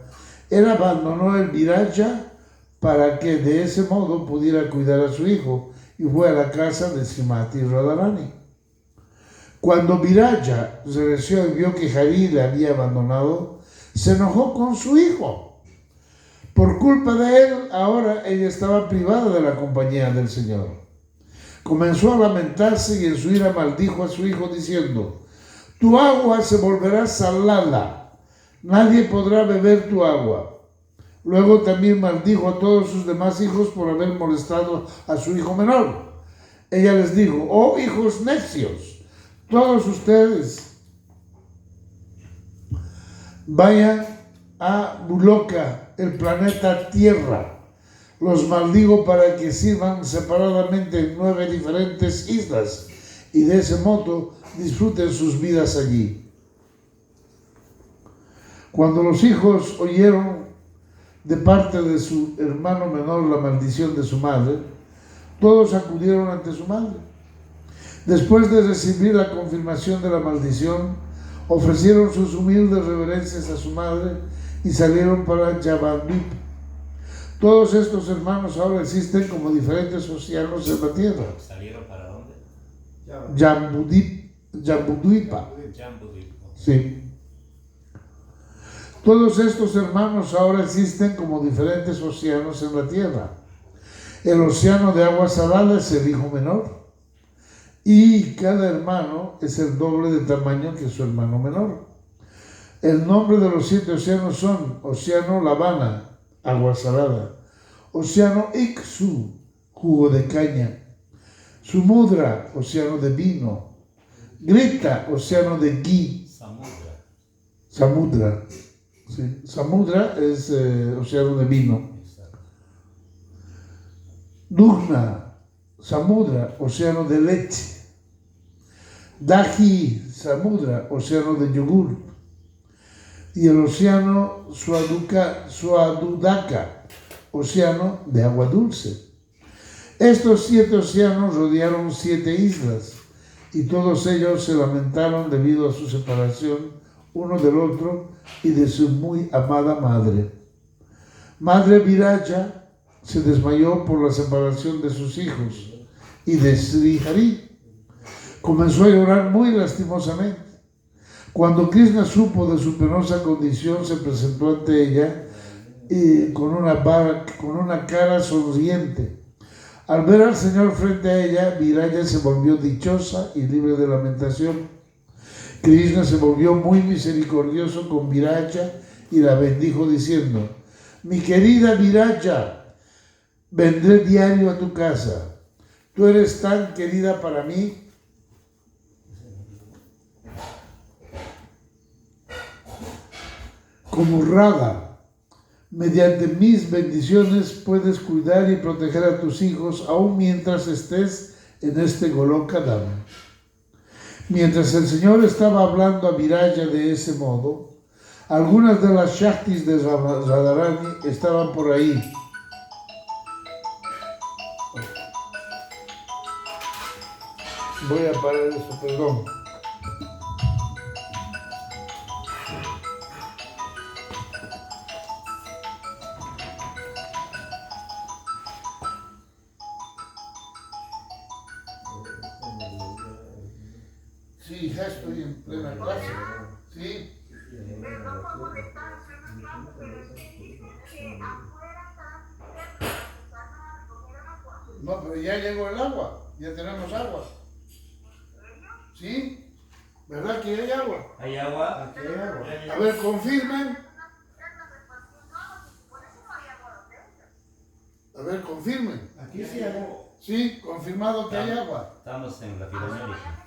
él abandonó el Viraya para que de ese modo pudiera cuidar a su hijo y fue a la casa de Srimati Radharani. Cuando Viraya regresó y vio que Hari le había abandonado, se enojó con su hijo. Por culpa de él, ahora ella estaba privada de la compañía del Señor. Comenzó a lamentarse y en su ira maldijo a su hijo diciendo: tu agua se volverá salada, nadie podrá beber tu agua. Luego también maldijo a todos sus demás hijos por haber molestado a su hijo menor. Ella les dijo: oh hijos necios, todos ustedes vayan a Buloka, el planeta Tierra. Los maldigo para que sirvan separadamente en 9 diferentes islas y de ese modo disfruten sus vidas allí. Cuando los hijos oyeron de parte de su hermano menor la maldición de su madre, todos acudieron ante su madre. Después de recibir la confirmación de la maldición, ofrecieron sus humildes reverencias a su madre y salieron para Jambudvip. Todos estos hermanos ahora existen como diferentes océanos en la tierra. ¿Salieron para dónde? Jambudvipa. Sí. Todos estos hermanos ahora existen como diferentes océanos en la tierra. El océano de agua salada es el hijo menor y cada hermano es el doble de tamaño que su hermano menor. El nombre de los 7 océanos son Océano Lavana, agua salada; Océano Iksu, jugo de caña; Samudra, océano de vino; Grita, océano de ghee. Samudra. Sí. Samudra es océano de vino. Dugna, Samudra, océano de leche; Dahi, Samudra, océano de yogur; y el océano Swadudaka, océano de agua dulce. Estos 7 océanos rodearon 7 islas y todos ellos se lamentaron debido a su separación uno del otro y de su muy amada madre. Madre Viraya se desmayó por la separación de sus hijos y de Sri Hari. Comenzó a llorar muy lastimosamente. Cuando Krishna supo de su penosa condición, se presentó ante ella con una cara sonriente. Al ver al Señor frente a ella, Viraya se volvió dichosa y libre de lamentación. Krishna se volvió muy misericordioso con Viraya y la bendijo diciendo: mi querida Viraya, vendré diario a tu casa. Tú eres tan querida para mí como Radha. Mediante mis bendiciones puedes cuidar y proteger a tus hijos aún mientras estés en este Goloka Dham. Mientras el Señor estaba hablando a Viraya de ese modo, algunas de las Shaktis de Radharani estaban por ahí. Voy a parar eso, perdón. Sí, ya estoy en plena clase. Sí. No, pero ya llegó el agua. Ya tenemos agua. ¿Sí? ¿Verdad que hay agua? ¿Hay agua? Aquí hay agua. A ver, confirmen. A ver, confirmen. Aquí sí hay agua. Sí, confirmado que hay agua. Estamos en Latinoamérica.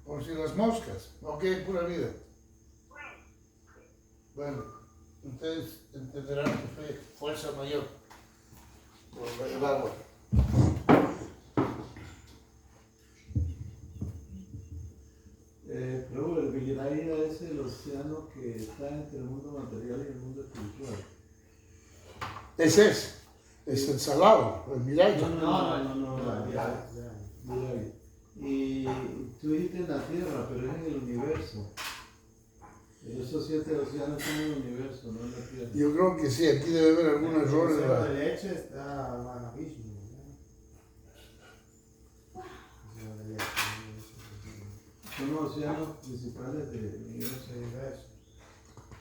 Por si las moscas. Ok, pura vida. Bueno, ustedes entenderán que fue fuerza mayor por el agua. Pero el Viraya es el océano que está entre el mundo material y el mundo espiritual. Ese es el salado, el Viraya. No, Viraya. Y tú dijiste en la Tierra, pero es en el universo. Esos 7 océanos son en el universo, no en la Tierra. Yo creo que sí, aquí debe haber algún error en la... de leche está al abismo. Son los océanos principales del universo,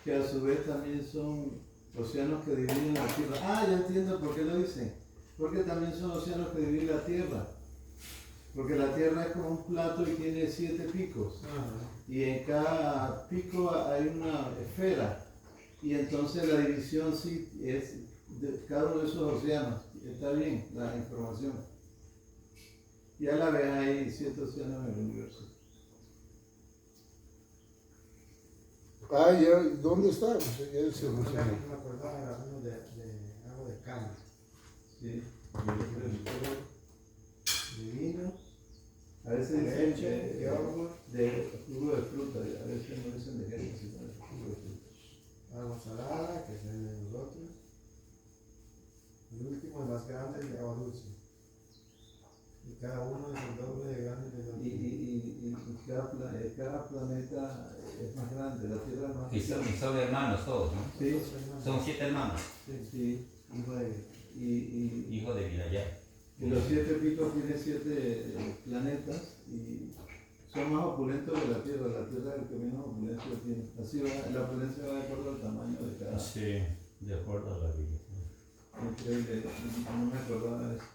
que a su vez también son océanos que dividen la Tierra. Ya entiendo por qué lo dicen. Porque también son océanos que dividen la Tierra. Porque la Tierra es como un plato y tiene 7 picos. Y en cada pico hay una esfera. Y entonces la división sí es de cada uno de esos océanos. Está bien la información. Y a la vez hay 7 océanos en el universo. Ya, ¿dónde está? No sé, ya se Yo lo sé. me acordaba de algunos de agua de caña, Sí. de vino, A veces leche, dicen yogur, de jugo de fruta, a veces no dicen de gente, sino de jugo de fruta. agua salada, que se de nosotros. El último, el más grande, es de agua dulce. Y cada uno es el doble de grande del otro. Y cada planeta es más grande, la Tierra es más Y son grande. hermanos todos, ¿no? Sí, Son 7 hermanos, sí. hijos de Viraya. Y los 7 picos tienen 7 planetas y son más opulentos que la Tierra. La Tierra es el que menos opulencia tiene. Así va, la opulencia va de acuerdo al tamaño de cada. Sí, de acuerdo a la Biblia. Increíble, no me acordaba de eso.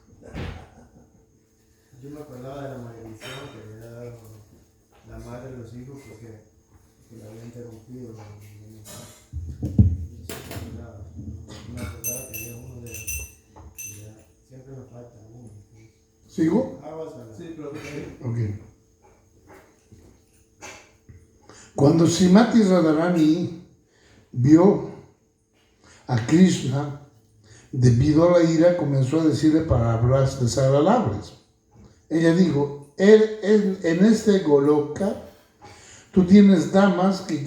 Yo me acordaba de la maldición que le había dado la madre de los hijos porque la había interrumpido. Me acordaba que había uno de ellos. Siempre me falta uno. ¿Sigo? Agua salada. Sí, pero Ok. Cuando Srimati Radharani vio a Krishna, debido a la ira, comenzó a decirle palabras desagradables. Ella dijo, en este Goloka, tú tienes damas que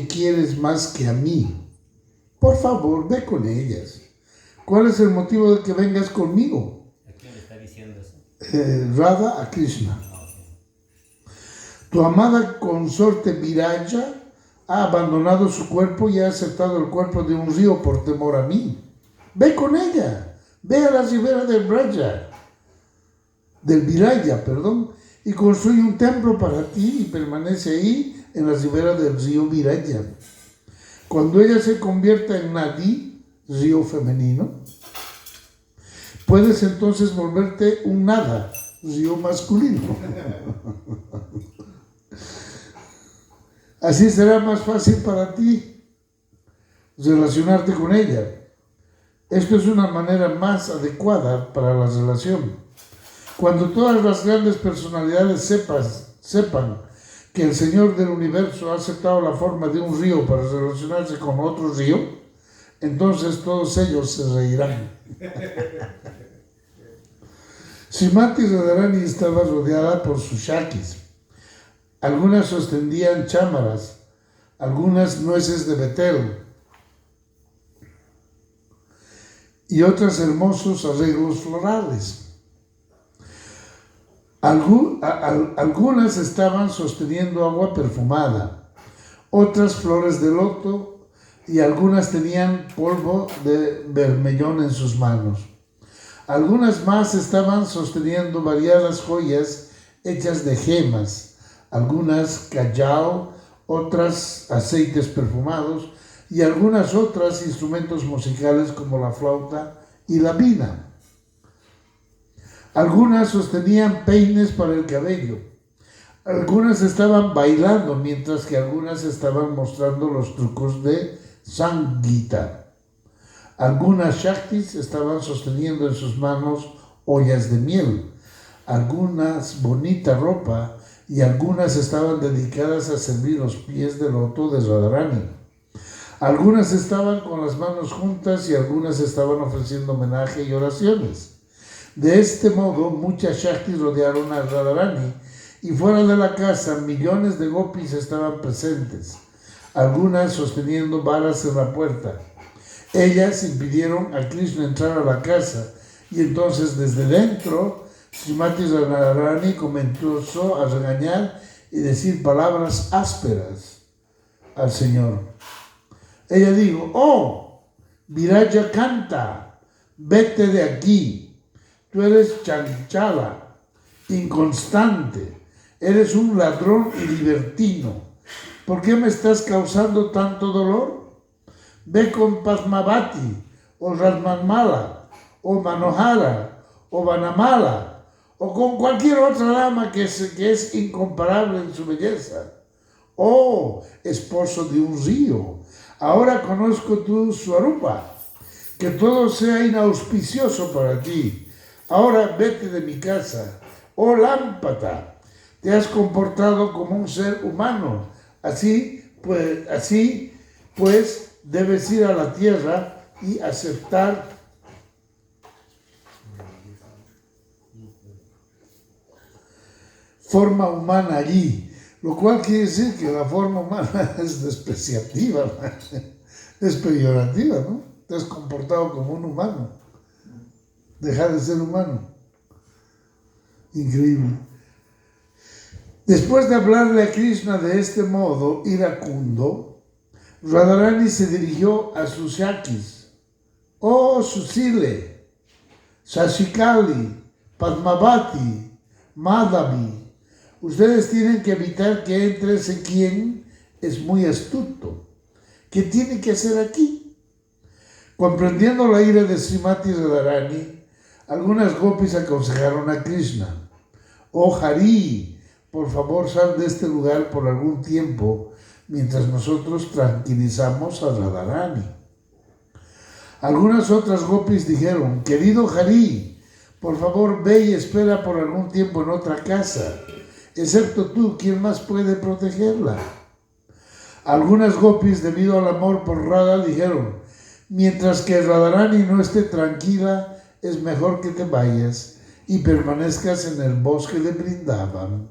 quieres más que a mí. Por favor, ve con ellas. ¿Cuál es el motivo de que vengas conmigo? ¿A quién le está diciendo eso? Radha a Krishna. Tu amada consorte Viraya ha abandonado su cuerpo y ha aceptado el cuerpo de un río por temor a mí. Ve con ella, ve a la ribera del Viraya, y construye un templo para ti y permanece ahí en la ribera del río Viraya. Cuando ella se convierta en Nadi, río femenino, puedes entonces volverte un Nada, río masculino. Así será más fácil para ti relacionarte con ella. Esto es una manera más adecuada para la relación. Cuando todas las grandes personalidades sepan que el Señor del Universo ha aceptado la forma de un río para relacionarse con otro río, entonces todos ellos se reirán. Srimati Radharani estaba rodeada por sus shakis. Algunas sostenían chámaras, algunas nueces de betel y otros hermosos arreglos florales. Algunas estaban sosteniendo agua perfumada, otras flores de loto y algunas tenían polvo de bermellón en sus manos. Algunas más estaban sosteniendo variadas joyas hechas de gemas, algunas callao, otras aceites perfumados y algunas otras instrumentos musicales como la flauta y la vina. Algunas sostenían peines para el cabello. Algunas estaban bailando, mientras que algunas estaban mostrando los trucos de Sangita. Algunas Shaktis estaban sosteniendo en sus manos ollas de miel, algunas bonita ropa y algunas estaban dedicadas a servir los pies de loto de Radharani. Algunas estaban con las manos juntas y algunas estaban ofreciendo homenaje y oraciones. De este modo, muchas Shaktis rodearon a Radharani y fuera de la casa millones de gopis estaban presentes, algunas sosteniendo varas en la puerta. Ellas impidieron a Krishna entrar a la casa y entonces desde dentro Srimati Radharani comenzó a regañar y decir palabras ásperas al Señor. Ella dijo: oh, Viraja Kanta, vete de aquí, tú eres chanchala, inconstante, eres un ladrón y libertino. ¿Por qué me estás causando tanto dolor? Ve con Padmavati, o Rasmanmala, o Manohara, o Vanamala, o con cualquier otra dama que es incomparable en su belleza. Oh, esposo de un río, ahora conozco tu Swarupa, que todo sea inauspicioso para ti. Ahora vete de mi casa. Oh Lámpata, te has comportado como un ser humano. Así pues debes ir a la tierra y aceptar forma humana allí. Lo cual quiere decir que la forma humana es despreciativa, es peyorativa, ¿no? Te has comportado como un humano. Dejar de ser humano. Increíble. Después de hablarle a Krishna de este modo iracundo, Radharani se dirigió a sus Shaktis. Oh, Susile, Shashikali, Padmavati, Madhavi, ustedes tienen que evitar que entre ese quien es muy astuto. ¿Qué tiene que hacer aquí? Comprendiendo la ira de Srimati Radharani, algunas gopis aconsejaron a Krishna: oh Hari, por favor sal de este lugar por algún tiempo mientras nosotros tranquilizamos a Radharani. Algunas otras gopis dijeron: querido Hari, por favor ve y espera por algún tiempo en otra casa. Excepto tú, ¿quién más puede protegerla? Algunas gopis, debido al amor por Radha, dijeron: mientras que Radharani no esté tranquila, es mejor que te vayas y permanezcas en el bosque de Vrindavan.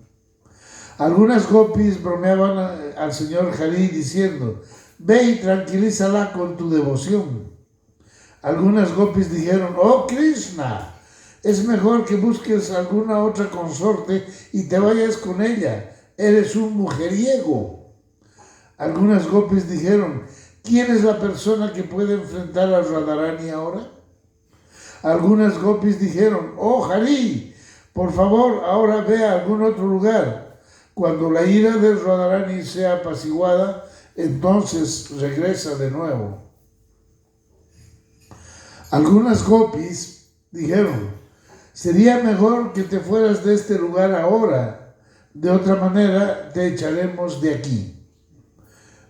Algunas gopis bromeaban al señor Hari diciendo: ve y tranquilízala con tu devoción. Algunas gopis dijeron: oh Krishna, es mejor que busques alguna otra consorte y te vayas con ella. Eres un mujeriego. Algunas gopis dijeron: ¿quién es la persona que puede enfrentar a Radharani ahora? Algunas gopis dijeron: oh Hari, por favor, ahora ve a algún otro lugar. Cuando la ira de Radharani sea apaciguada, entonces regresa de nuevo. Algunas gopis dijeron: sería mejor que te fueras de este lugar ahora, de otra manera te echaremos de aquí.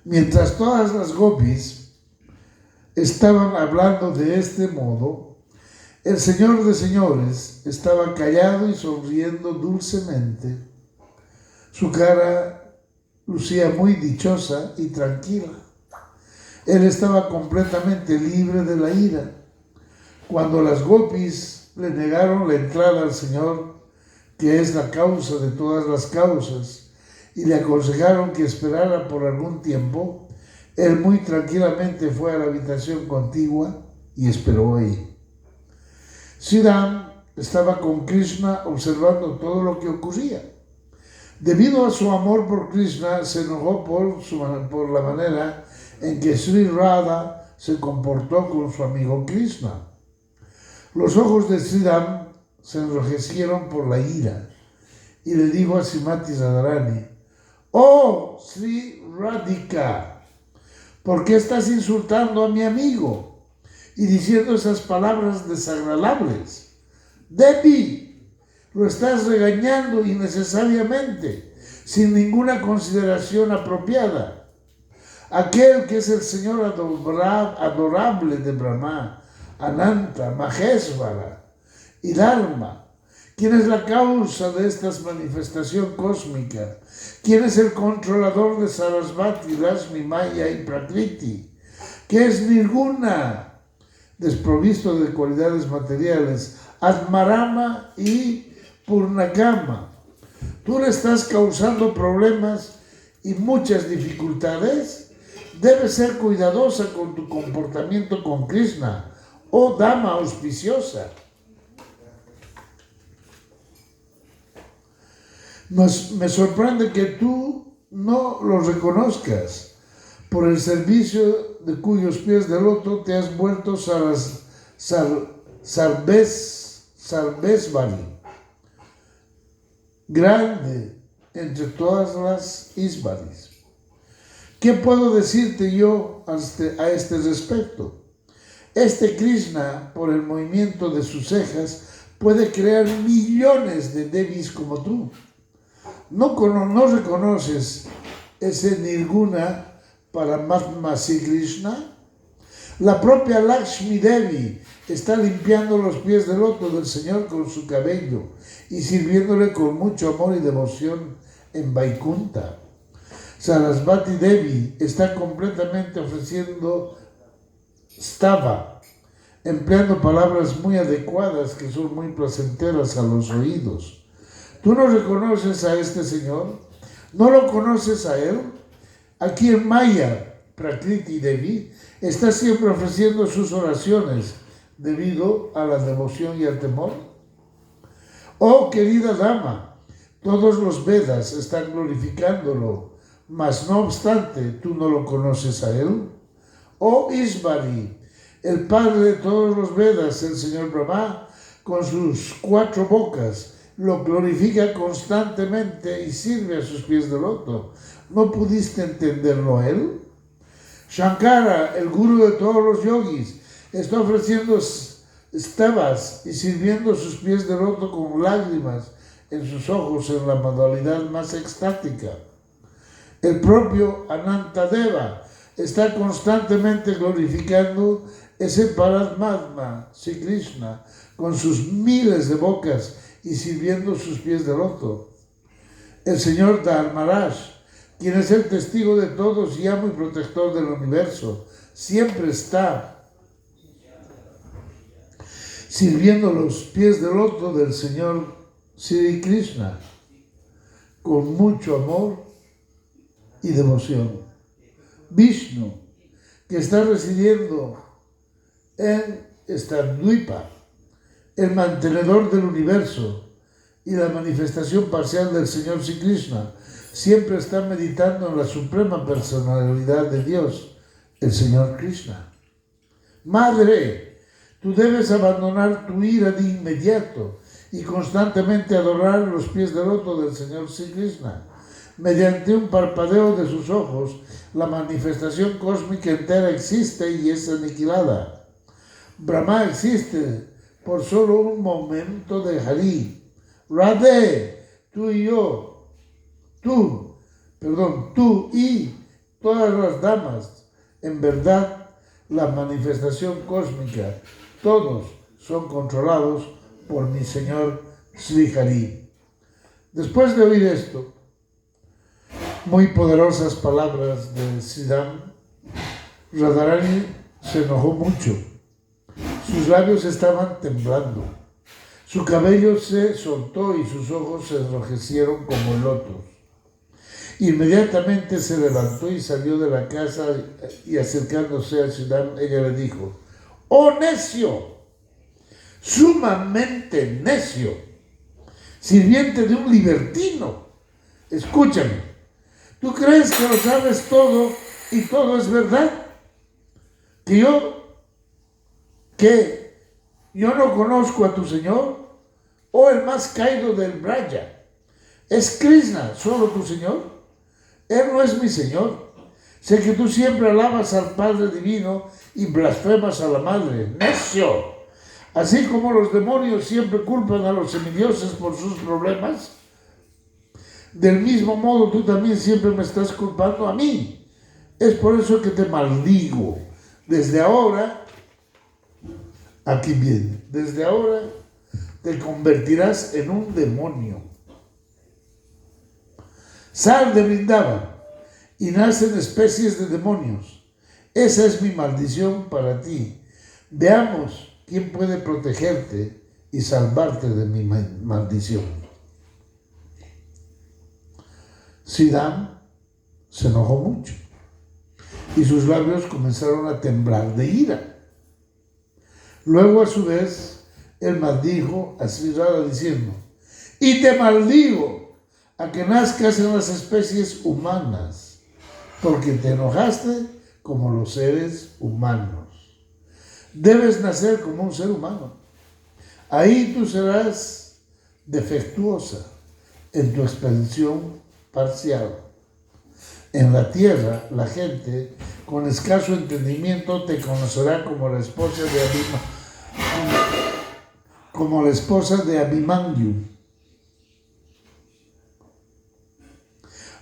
Mientras todas las gopis estaban hablando de este modo, el Señor de señores estaba callado y sonriendo dulcemente. Su cara lucía muy dichosa y tranquila. Él estaba completamente libre de la ira. Cuando las gopis le negaron la entrada al Señor, que es la causa de todas las causas, y le aconsejaron que esperara por algún tiempo, él muy tranquilamente fue a la habitación contigua y esperó ahí. Sri Ram estaba con Krishna observando todo lo que ocurría. Debido a su amor por Krishna, se enojó por la manera en que Sri Radha se comportó con su amigo Krishna. Los ojos de Sri Ram se enrojecieron por la ira y le dijo a Srimati Radharani: oh Sri Radhika, ¿por qué estás insultando a mi amigo y diciendo esas palabras desagradables? Devi, lo estás regañando innecesariamente, sin ninguna consideración apropiada. Aquel que es el Señor adorable de Brahma, Ananta, Maheshvara y Dharma, ¿quién es la causa de esta manifestación cósmica? ¿Quién es el controlador de Sarasvati, Rashmi, Maya y Prakriti? que es nirguna, desprovisto de cualidades materiales, Atmarama y Purnakama. Tú le estás causando problemas y muchas dificultades. Debes ser cuidadosa con tu comportamiento con Krishna, oh dama auspiciosa. Me sorprende que tú no lo reconozcas. Por el servicio de cuyos pies de loto te has vuelto Sarvesvari, grande entre todas las Isvaris. ¿Qué puedo decirte yo a este respecto? Este Krishna, por el movimiento de sus cejas, puede crear millones de devis como tú. ¿No reconoces ese nirguna para Mahatma Sri Krishna? La propia Lakshmi Devi está limpiando los pies del loto del Señor con su cabello y sirviéndole con mucho amor y devoción en Vaikunta. Sarasvati Devi está completamente ofreciendo stava, empleando palabras muy adecuadas que son muy placenteras a los oídos. ¿Tú no reconoces a este Señor? ¿No lo conoces a Él? Aquí en Maya, Prakriti Devi está siempre ofreciendo sus oraciones debido a la devoción y al temor. Oh querida dama, todos los Vedas están glorificándolo, mas no obstante tú no lo conoces a Él. Oh Isvari, el padre de todos los Vedas, el Señor Brahma, con sus 4 bocas, lo glorifica constantemente y sirve a sus pies de loto. ¿No pudiste entenderlo a él? Shankara, el gurú de todos los yogis, está ofreciendo stavas y sirviendo a sus pies de loto con lágrimas en sus ojos en la modalidad más extática. El propio Anantadeva está constantemente glorificando ese Paramatma, Sri Krishna, con sus miles de bocas y sirviendo sus pies de loto. El señor Dharmaraj, quien es el testigo de todos y amo y protector del universo, siempre está sirviendo los pies de loto del señor Sri Krishna con mucho amor y devoción. Vishnu, que está residiendo en Stardvipa, el mantenedor del universo y la manifestación parcial del Señor Sri Krishna, siempre está meditando en la suprema personalidad de Dios, el Señor Krishna. Madre, tú debes abandonar tu ira de inmediato y constantemente adorar los pies de loto del Señor Sri Krishna. Mediante un parpadeo de sus ojos, la manifestación cósmica entera existe y es aniquilada. Brahma existe por solo un momento de Hari. Radhe, tú y todas las damas, en verdad, la manifestación cósmica, todos son controlados por mi Señor Sri Hari. Después de oír esto, muy poderosas palabras de Siddham, Radharani se enojó mucho. Sus labios estaban temblando. Su cabello se soltó y sus ojos se enrojecieron como lotos. Inmediatamente se levantó y salió de la casa y acercándose a Siddham, ella le dijo: ¡Oh necio! ¡Sumamente necio! Sirviente de un libertino. Escúchame. ¿Tú crees que lo sabes todo y todo es verdad? Que yo no conozco a tu Señor, o el más caído del Braja. ¿Es Krishna solo tu Señor? Él no es mi Señor. Sé que tú siempre alabas al Padre Divino y blasfemas a la Madre. ¡Necio! Así como los demonios siempre culpan a los semidioses por sus problemas, del mismo modo tú también siempre me estás culpando a mí. Es por eso que te maldigo. Desde ahora, aquí viene, desde ahora te convertirás en un demonio. Sal de Vrindavan y nacen especies de demonios. Esa es mi maldición para ti. Veamos quién puede protegerte y salvarte de mi maldición. Sidam se enojó mucho y sus labios comenzaron a temblar de ira. Luego, a su vez, él maldijo a Sri Radha diciendo: y te maldigo a que nazcas en las especies humanas, porque te enojaste como los seres humanos. Debes nacer como un ser humano. Ahí tú serás defectuosa en tu expansión parcial. En la tierra, la gente con escaso entendimiento te conocerá como la esposa de Abhimanyu.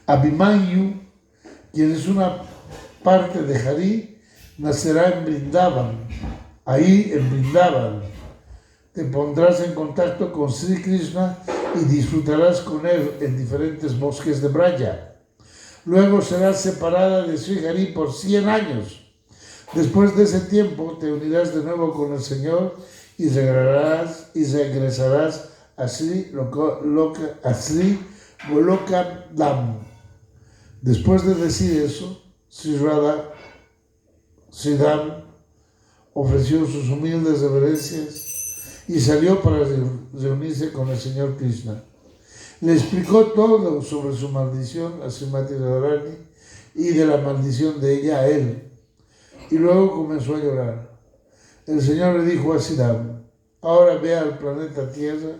Abhimanyu, quien es una parte de Hari, nacerá en Vrindavan. Ahí, en Vrindavan, te pondrás en contacto con Sri Krishna y disfrutarás con él en diferentes bosques de Braja. Luego serás separada de Sri Hari por 100 años. Después de ese tiempo te unirás de nuevo con el Señor y regresarás a Sri Golokadam. Después de decir eso, Sidam ofreció sus humildes reverencias y salió para reunirse con el Señor Krishna. Le explicó todo sobre su maldición a Srimati Radharani y de la maldición de ella a él. Y luego comenzó a llorar. El Señor le dijo a Sidam: ahora ve al planeta Tierra,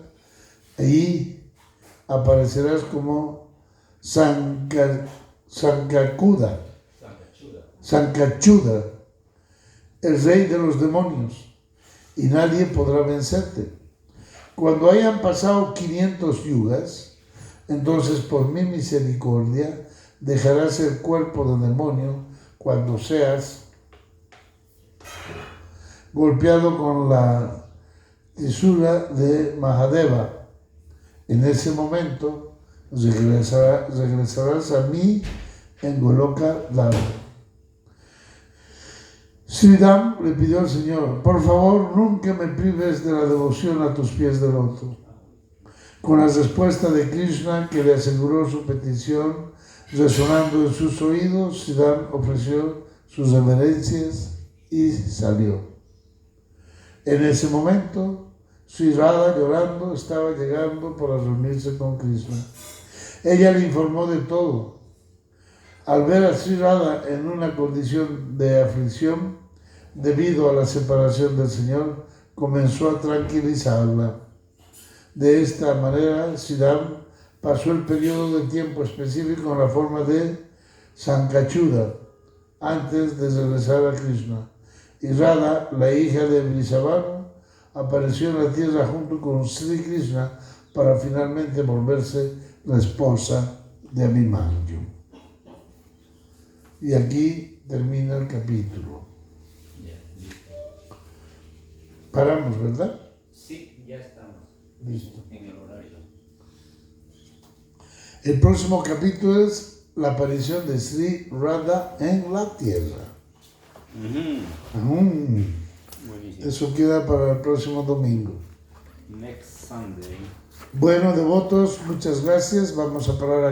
allí aparecerás como Sankachuda, el rey de los demonios, y nadie podrá vencerte. Cuando hayan pasado 500 yugas, entonces por mi misericordia dejarás el cuerpo de demonio cuando seas golpeado con la tisura de Mahadeva. En ese momento regresarás a mí en Golokadam. Sridham le pidió al Señor: por favor, nunca me prives de la devoción a tus pies de loto. Con la respuesta de Krishna, que le aseguró su petición, resonando en sus oídos, Sridham ofreció sus reverencias y salió. En ese momento, Sri Radha, llorando, estaba llegando para reunirse con Krishna. Ella le informó de todo. Al ver a Sri Radha en una condición de aflicción debido a la separación del Señor, comenzó a tranquilizarla. De esta manera, Sidam pasó el periodo de tiempo específico en la forma de Sankachuda antes de regresar a Krishna. Y Radha, la hija de Vrishabhanu, apareció en la tierra junto con Sri Krishna para finalmente volverse la esposa de Abhimanyu. Y aquí termina el capítulo. Paramos, ¿verdad? Sí, ya estamos. Listo. En el horario. El próximo capítulo es la aparición de Sri Radha en la tierra. Buenísimo. Eso queda para el próximo domingo. Next Sunday. Bueno, devotos, muchas gracias. Vamos a parar aquí.